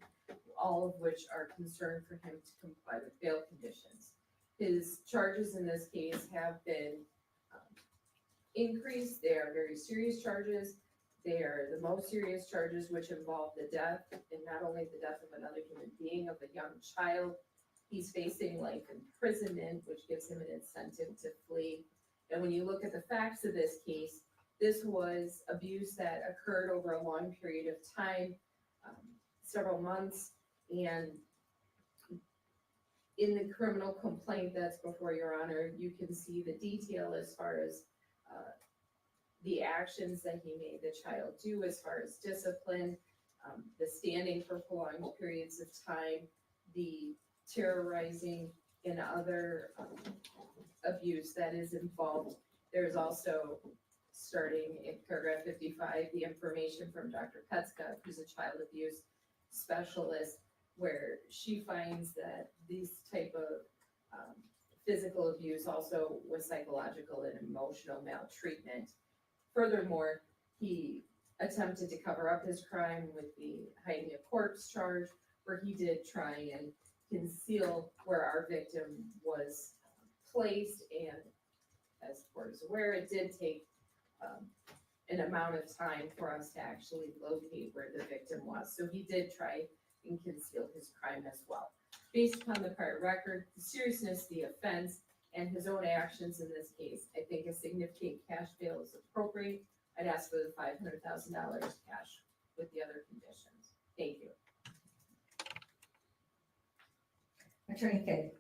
all of which are concerned for him to comply with bail conditions. His charges in this case have been increased. They are very serious charges. They are the most serious charges, which involve the death, and not only the death of another human being, of a young child. He's facing life imprisonment, which gives him an incentive to flee. And when you look at the facts of this case, this was abuse that occurred over a long period of time, several months, and in the criminal complaint that's before Your Honor, you can see the detail as far as the actions that he made the child do as far as discipline, the standing for prolonged periods of time, the terrorizing and other abuse that is involved. There's also, starting in paragraph 55, the information from Dr. Petska, who's a child abuse specialist, where she finds that this type of physical abuse also was psychological and emotional maltreatment. Furthermore, he attempted to cover up his crime with the hiding a corpse charge, where he did try and conceal where our victim was placed, and as the court is aware, it did take an amount of time for us to actually locate where the victim was. So he did try and conceal his crime as well. Based upon the prior record, the seriousness of the offense, and his own actions in this case, I think a significant cash bail is appropriate. I'd ask for the $500,000 cash with the other conditions. Thank you. Attorney Fay.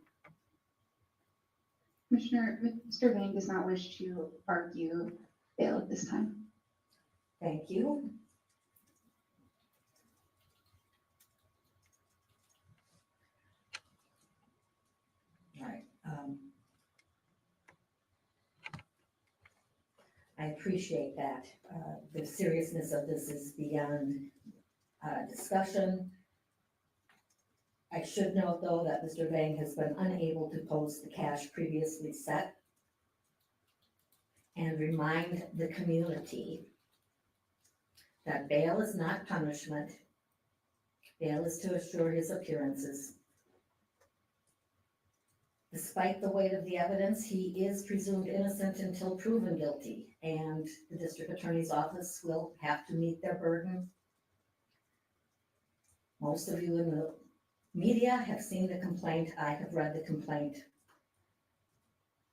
Commissioner, Mr. Vang does not wish to argue bail at this time. Thank you. All right. I appreciate that. The seriousness of this is beyond discussion. I should note, though, that Mr. Vang has been unable to post the cash previously set and remind the community that bail is not punishment. Bail is to assure his appearances. Despite the weight of the evidence, he is presumed innocent until proven guilty, and the district attorney's office will have to meet their burden. Most of you in the media have seen the complaint. I have read the complaint.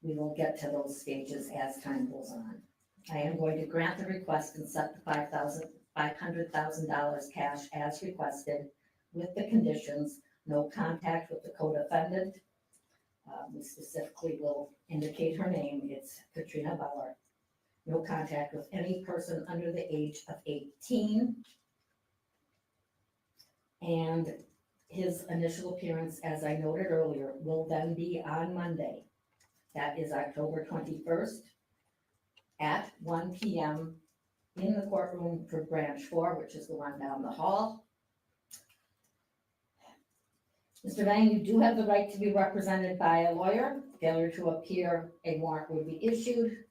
We will get to those stages as time goes on. I am going to grant the request and set the $500,000 cash as requested with the conditions: no contact with the co-defendant. We specifically will indicate her name. It's Katrina Bauer. No contact with any person under the age of 18. And his initial appearance, as I noted earlier, will then be on Monday. That is October 21st at 1 p.m. in the courtroom for branch 4, which is the one down the hall. Mr. Vang, you do have the right to be represented by a lawyer. Failure to appear, a warrant would be issued.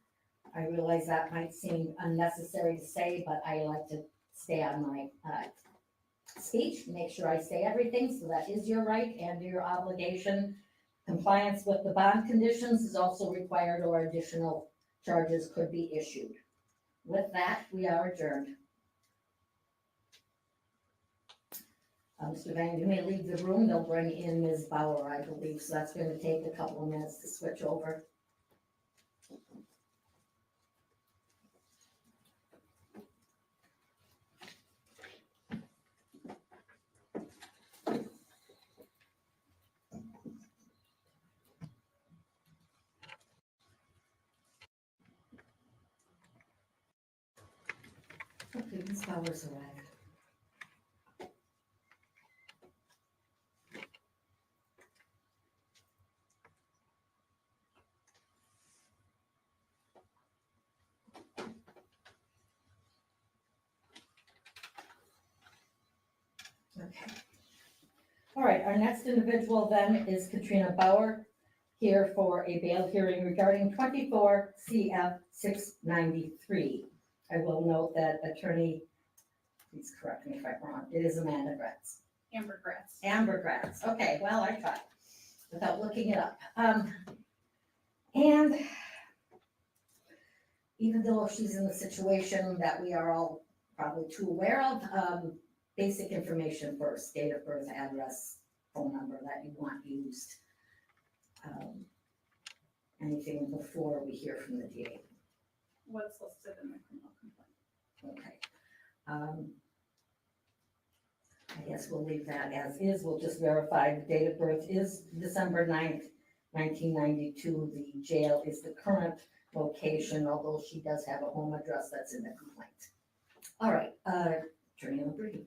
I realize that might seem unnecessary to say, but I like to stay on my speech, make sure I say everything, so that is your right and your obligation. Compliance with the bond conditions is also required, or additional charges could be issued. With that, we are adjourned. Mr. Vang, you may leave the room. They'll bring in Ms. Bauer, I believe, so that's going to take a couple of minutes to switch over. Okay, Ms. Bauer's arrived. Okay. All right, our next individual then is Katrina Bauer, here for a bail hearing regarding 24 CF 693. I will note that attorney, please correct me if I'm wrong, it is Amanda Gratz. Amber Gratz. Amber Gratz. Okay, well, I tried without looking it up. And even though she's in the situation that we are all probably too aware of, basic information first: date of birth, address, phone number that you want used. Anything before we hear from the DA? What's listed in the criminal complaint? Okay. I guess we'll leave that as is. We'll just verify the date of birth is December 9th, 1992. The jail is the current location, although she does have a home address that's in the complaint. All right, Attorney O'Brien.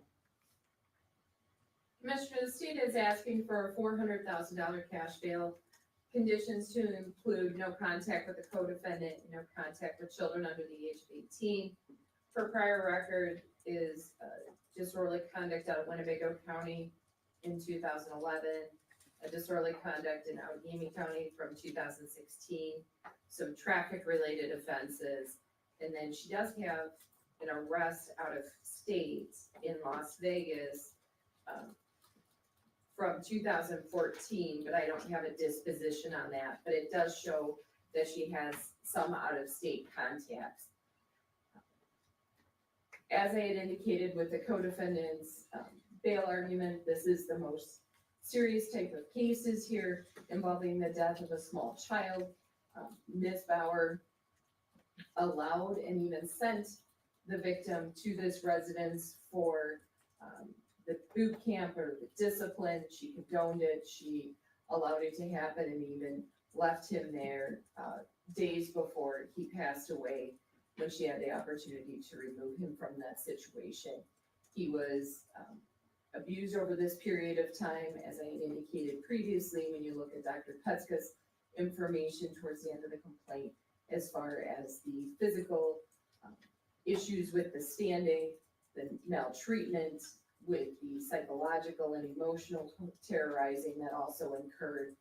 Commissioner, the state is asking for a $400,000 cash bail. Conditions to include no contact with the co-defendant, no contact with children under the age of 18. For prior record is disorderly conduct out of Winnebago County in 2011, a disorderly conduct in Allegheny County from 2016, some traffic-related offenses, and then she does have an arrest out of state in Las Vegas from 2014, but I don't have a disposition on that, but it does show that she has some out-of-state contacts. As I had indicated with the co-defendant's bail argument, this is the most serious type of cases here involving the death of a small child. Ms. Bauer allowed and even sent the victim to this residence for the boot camp or the discipline. She condoned it. She allowed it to happen and even left him there days before he passed away, when she had the opportunity to remove him from that situation. He was abused over this period of time, as I had indicated previously, when you look at Dr. Petska's information towards the end of the complaint, as far as the physical issues with the standing, the maltreatment, with the psychological and emotional terrorizing that also occurred.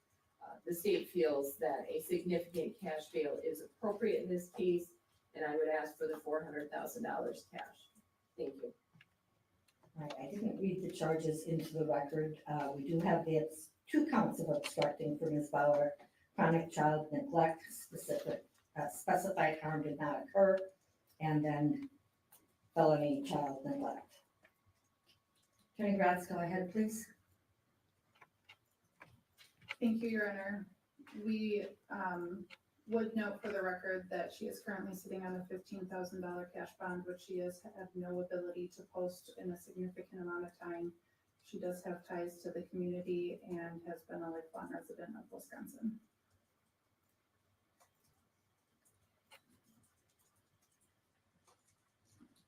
The state feels that a significant cash bail is appropriate in this case, and I would ask for the $400,000 cash. Thank you. Right, I didn't read the charges into the record. We do have the 2 counts of obstructing for Ms. Bauer, chronic child neglect, specified harm did not occur, and then felony child neglect. Attorney Gratz, go ahead, please. Thank you, Your Honor. We would note for the record that she is currently sitting on a $15,000 cash bond, which she has had no ability to post in a significant amount of time. She does have ties to the community and has been a lifelong resident of Wisconsin.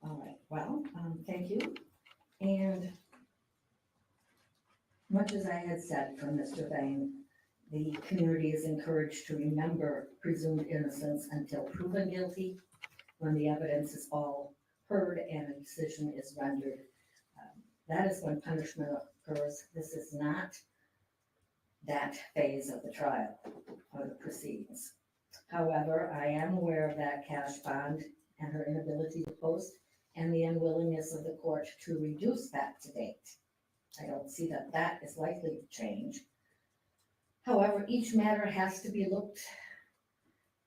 All right, well, thank you. And much as I had said from Mr. Vang, the community is encouraged to remember presumed innocence until proven guilty, when the evidence is all heard and a decision is rendered. That is when punishment occurs. This is not that phase of the trial or the proceedings. However, I am aware of that cash bond and her inability to post and the unwillingness of the court to reduce that to date. I don't see that that is likely to change. However, each matter has to be looked,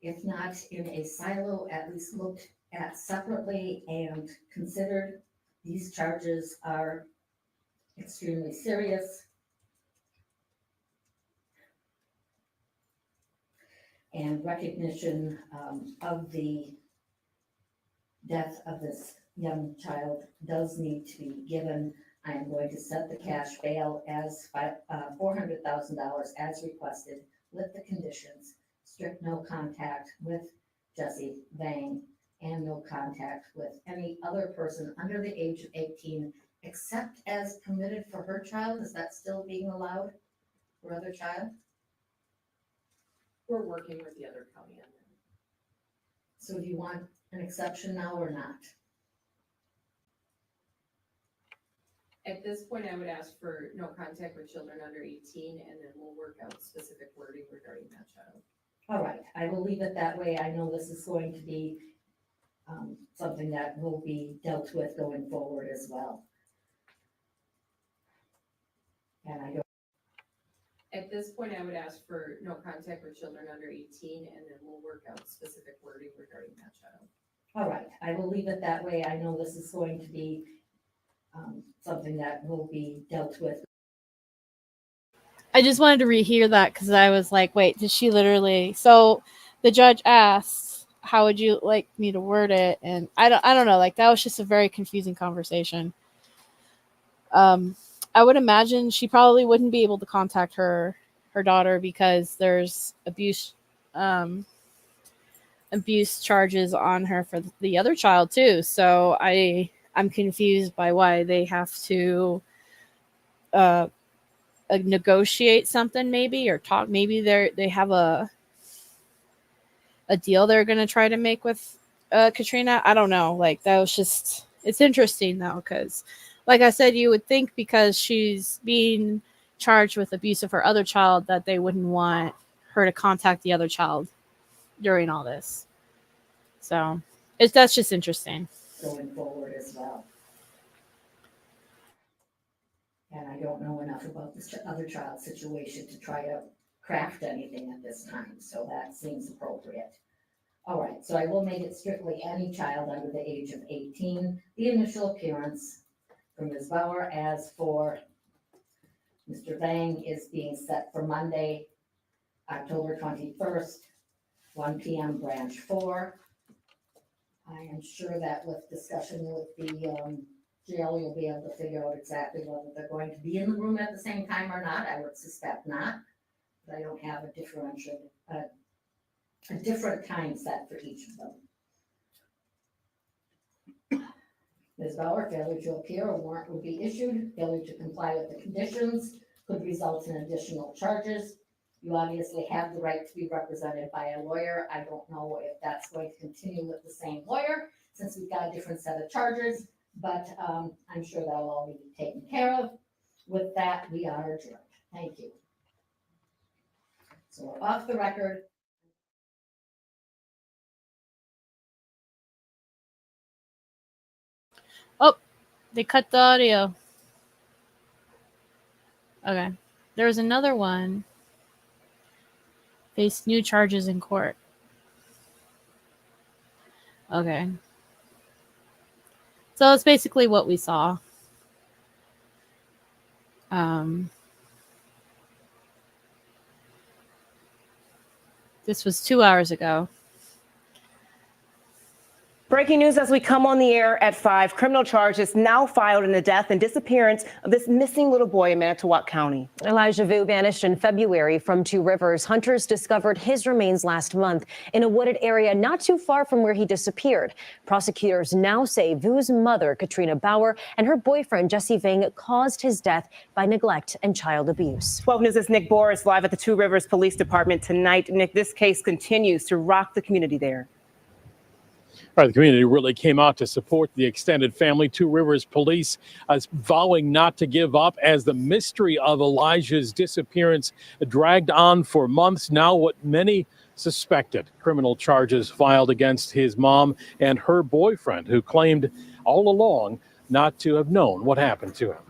if not in a silo, at least looked at separately and considered. These charges are extremely serious. And recognition of the death of this young child does need to be given. I am going to set the cash bail as $400,000 as requested, with the conditions: strict no contact with Jesse Vang and no contact with any other person under the age of 18, except as permitted for her child. Is that still being allowed for other child? We're working with the other county on that. So do you want an exception now or not? At this point, I would ask for no contact with children under 18, and then we'll work out specific wording regarding that child. All right, I will leave it that way. I know this is going to be something that will be dealt with going forward as well. And I don't. At this point, I would ask for no contact with children under 18, and then we'll work out specific wording regarding that child. All right, I will leave it that way. I know this is going to be something that will be dealt with. I just wanted to rehear that because I was like, wait, did she literally? So the judge asked, how would you like me to word it? And I don't know, like that was just a very confusing conversation. I would imagine she probably wouldn't be able to contact her daughter because there's abuse charges on her for the other child too. So I'm confused by why they have to negotiate something maybe, or talk. Maybe they have a deal they're going to try to make with Katrina. I don't know. Like that was just, it's interesting though, because like I said, you would think because she's being charged with abuse of her other child that they wouldn't want her to contact the other child during all this. So that's just interesting. Going forward as well. And I don't know enough about this other child situation to try to craft anything at this time, so that seems appropriate. All right, so I will make it strictly any child under the age of 18. The initial appearance from Ms. Bauer. As for Mr. Vang is being set for Monday, October 21st, 1 p.m. branch 4. I am sure that with discussion with the jail, you'll be able to figure out exactly whether they're going to be in the room at the same time or not. I would suspect not, but I don't have a a different time set for each of them. Ms. Bauer, failure to appear, a warrant will be issued. Failure to comply with the conditions could result in additional charges. You obviously have the right to be represented by a lawyer. I don't know if that's going to continue with the same lawyer since we've got a different set of charges, but I'm sure that'll all be taken care of. With that, we are adjourned. Thank you. So we're off the record. Oh, they cut the audio. Okay. There was another one. Faced new charges in court. Okay. So it's basically what we saw. This was 2 hours ago. Breaking news as we come on the air at 5. Criminal charges now filed in the death and disappearance of this missing little boy in Manitowoc County. Elijah Vu vanished in February from Two Rivers. Hunters discovered his remains last month in a wooded area not too far from where he disappeared. Prosecutors now say Vu's mother, Katrina Bauer, and her boyfriend, Jesse Vang, caused his death by neglect and child abuse. 12 News' Nick Boris live at the Two Rivers Police Department tonight. Nick, this case continues to rock the community there. All right, the community really came out to support the extended family. Two Rivers Police vowing not to give up as the mystery of Elijah's disappearance dragged on for months. Now what many suspected, criminal charges filed against his mom and her boyfriend, who claimed all along not to have known what happened to him.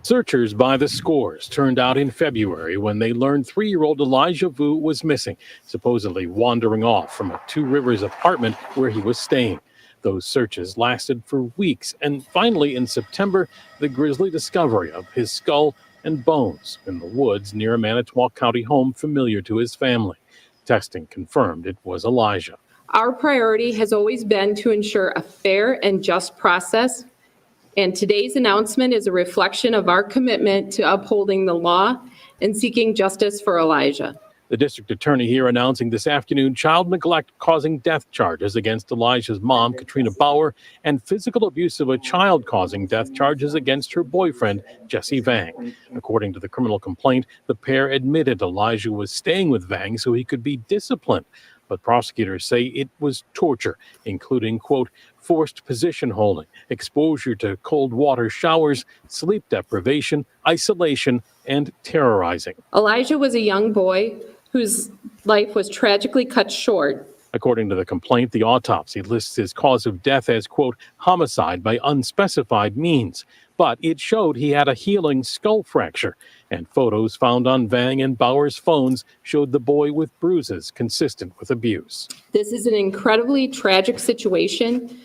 Searchers by the scores turned out in February when they learned 3-year-old Elijah Vu was missing, supposedly wandering off from a Two Rivers apartment where he was staying. Those searches lasted for weeks, and finally in September, the grisly discovery of his skull and bones in the woods near a Manitowoc County home familiar to his family. Testing confirmed it was Elijah. Our priority has always been to ensure a fair and just process, and today's announcement is a reflection of our commitment to upholding the law and seeking justice for Elijah. The district attorney here announcing this afternoon child neglect causing death charges against Elijah's mom, Katrina Bauer, and physical abuse of a child causing death charges against her boyfriend, Jesse Vang. According to the criminal complaint, the pair admitted Elijah was staying with Vang so he could be disciplined. But prosecutors say it was torture, including, quote, forced position holding, exposure to cold water showers, sleep deprivation, isolation, and terrorizing. Elijah was a young boy whose life was tragically cut short. According to the complaint, the autopsy lists his cause of death as, quote, homicide by unspecified means. But it showed he had a healing skull fracture, and photos found on Vang and Bauer's phones showed the boy with bruises consistent with abuse. This is an incredibly tragic situation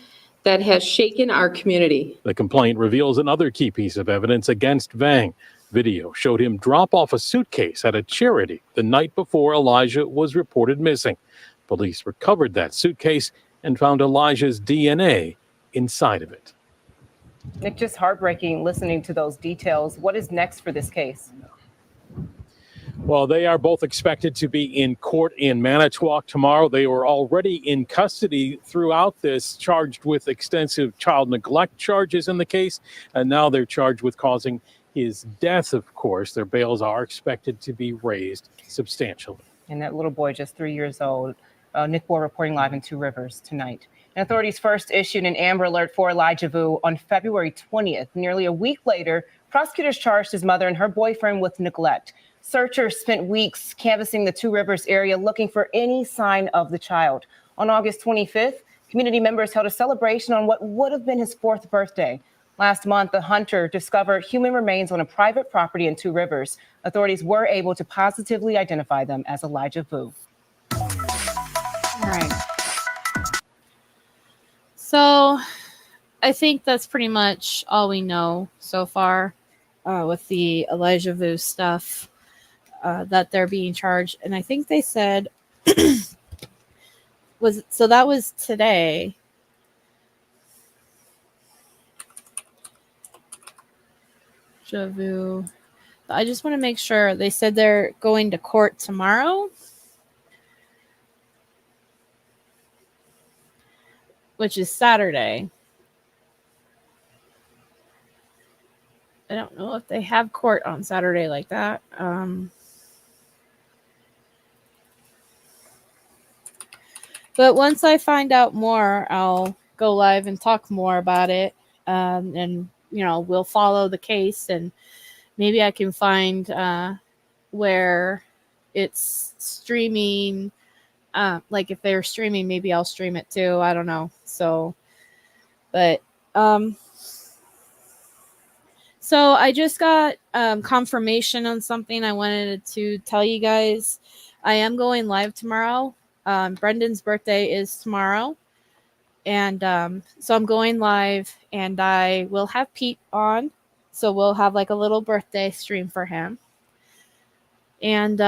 that has shaken our community. The complaint reveals another key piece of evidence against Vang. Video showed him drop off a suitcase at a charity the night before Elijah was reported missing. Police recovered that suitcase and found Elijah's DNA inside of it. Nick, just heartbreaking listening to those details. What is next for this case? Well, they are both expected to be in court in Manitowoc tomorrow. They were already in custody throughout this, charged with extensive child neglect charges in the case, and now they're charged with causing his death, of course. Their bails are expected to be raised substantially. And that little boy, just 3 years old. Nick Bohr reporting live in Two Rivers tonight. And authorities first issued an Amber Alert for Elijah Vu on February 20th. Nearly a week later, prosecutors charged his mother and her boyfriend with neglect. Searchers spent weeks canvassing the Two Rivers area looking for any sign of the child. On August 25th, community members held a celebration on what would have been his 4th birthday. Last month, the hunter discovered human remains on a private property in Two Rivers. Authorities were able to positively identify them as Elijah Vu. All right. So I think that's pretty much all we know so far with the Elijah Vu stuff, that they're being charged. And I think they said that was today. Javu. I just want to make sure. They said they're going to court tomorrow, which is Saturday. I don't know if they have court on Saturday like that. But once I find out more, I'll go live and talk more about it. And, you know, we'll follow the case, and maybe I can find where it's streaming. Like if they're streaming, maybe I'll stream it too. I don't know. So, but, so I just got confirmation on something I wanted to tell you guys. I am going live tomorrow. Brendan's birthday is tomorrow. And so I'm going live, and I will have Pete on. So we'll have like a little birthday stream for him. And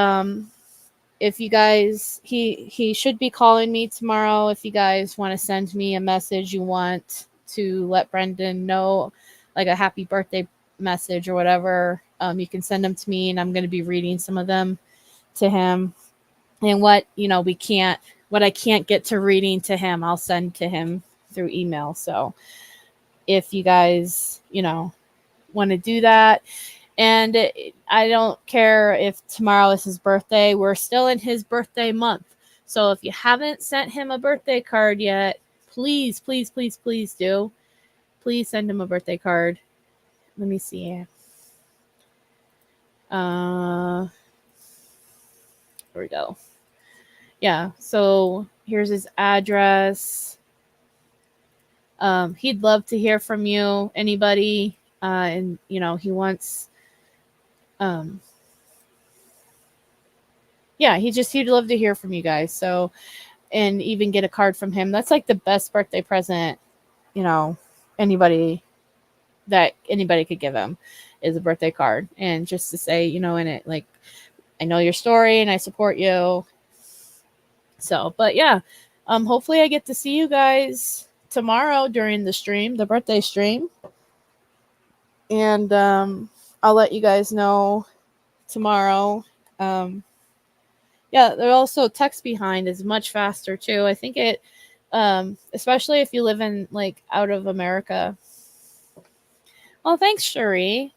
if you guys, he should be calling me tomorrow. If you guys want to send me a message, you want to let Brendan know, like a happy birthday message or whatever, you can send them to me, and I'm going to be reading some of them to him. And what, you know, what I can't get to reading to him, I'll send to him through email. So if you guys, you know, want to do that, and I don't care if tomorrow is his birthday, we're still in his birthday month. So if you haven't sent him a birthday card yet, please, please, please, please do. Please send him a birthday card. Let me see. Here we go. Yeah, so here's his address. He'd love to hear from you, anybody. And, you know, he wants, yeah, he'd love to hear from you guys. So, and even get a card from him. That's like the best birthday present, you know, anybody could give him, is a birthday card. And just to say, you know, in it, like, I know your story and I support you. So, but yeah, hopefully I get to see you guys tomorrow during the stream, the birthday stream. And I'll let you guys know tomorrow. Yeah, there also text behind is much faster too. I think it, especially if you live in like out of America. Well, thanks, Cherie.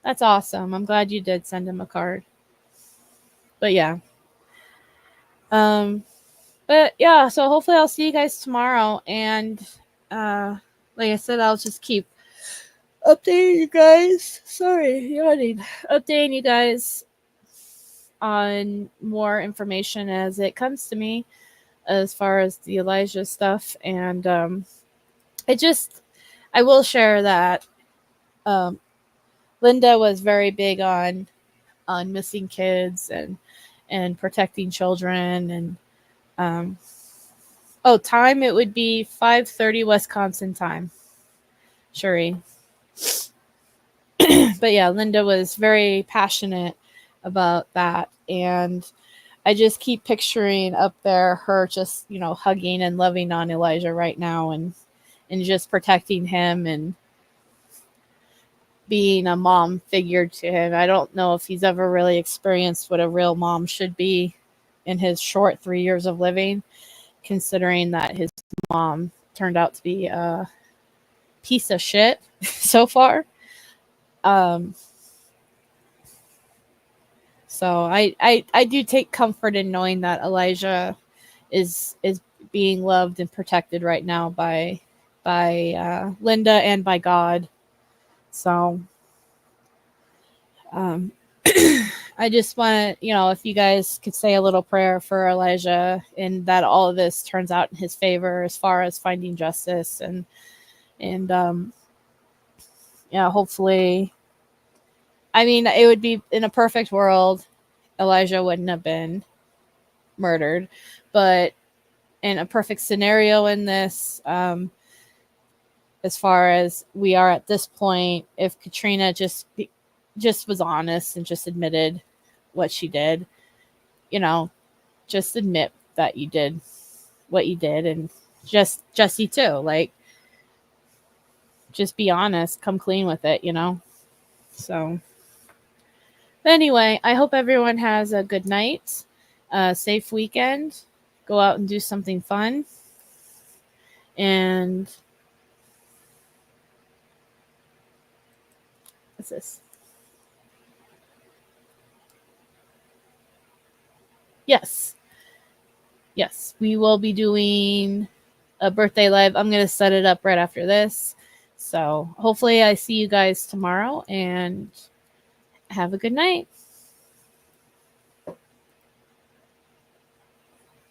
That's awesome. I'm glad you did send him a card. But yeah. But yeah, so hopefully I'll see you guys tomorrow. And like I said, I'll just keep updating you guys. Sorry, yawning. Updating you guys on more information as it comes to me as far as the Elijah stuff. And I will share that Linda was very big on missing kids and protecting children. And time, it would be 5:30 Wisconsin time, Cherie. But yeah, Linda was very passionate about that. And I just keep picturing up there her just, you know, hugging and loving on Elijah right now, and just protecting him and being a mom figure to him. I don't know if he's ever really experienced what a real mom should be in his short 3 years of living, considering that his mom turned out to be a piece of shit so far. So I do take comfort in knowing that Elijah is being loved and protected right now by Linda and by God. So I just want to, you know, if you guys could say a little prayer for Elijah, and that all of this turns out in his favor as far as finding justice, and yeah, hopefully. I mean, it would be, in a perfect world, Elijah wouldn't have been murdered, but in a perfect scenario in this, as far as we are at this point, if Katrina just was honest and just admitted what she did, you know, just admit that you did what you did, and just Jesse too, like, just be honest, come clean with it, you know. So, but anyway, I hope everyone has a good night, safe weekend. Go out and do something fun. And what's this? Yes. Yes, we will be doing a birthday live. I'm going to set it up right after this. So hopefully I see you guys tomorrow and have a good night.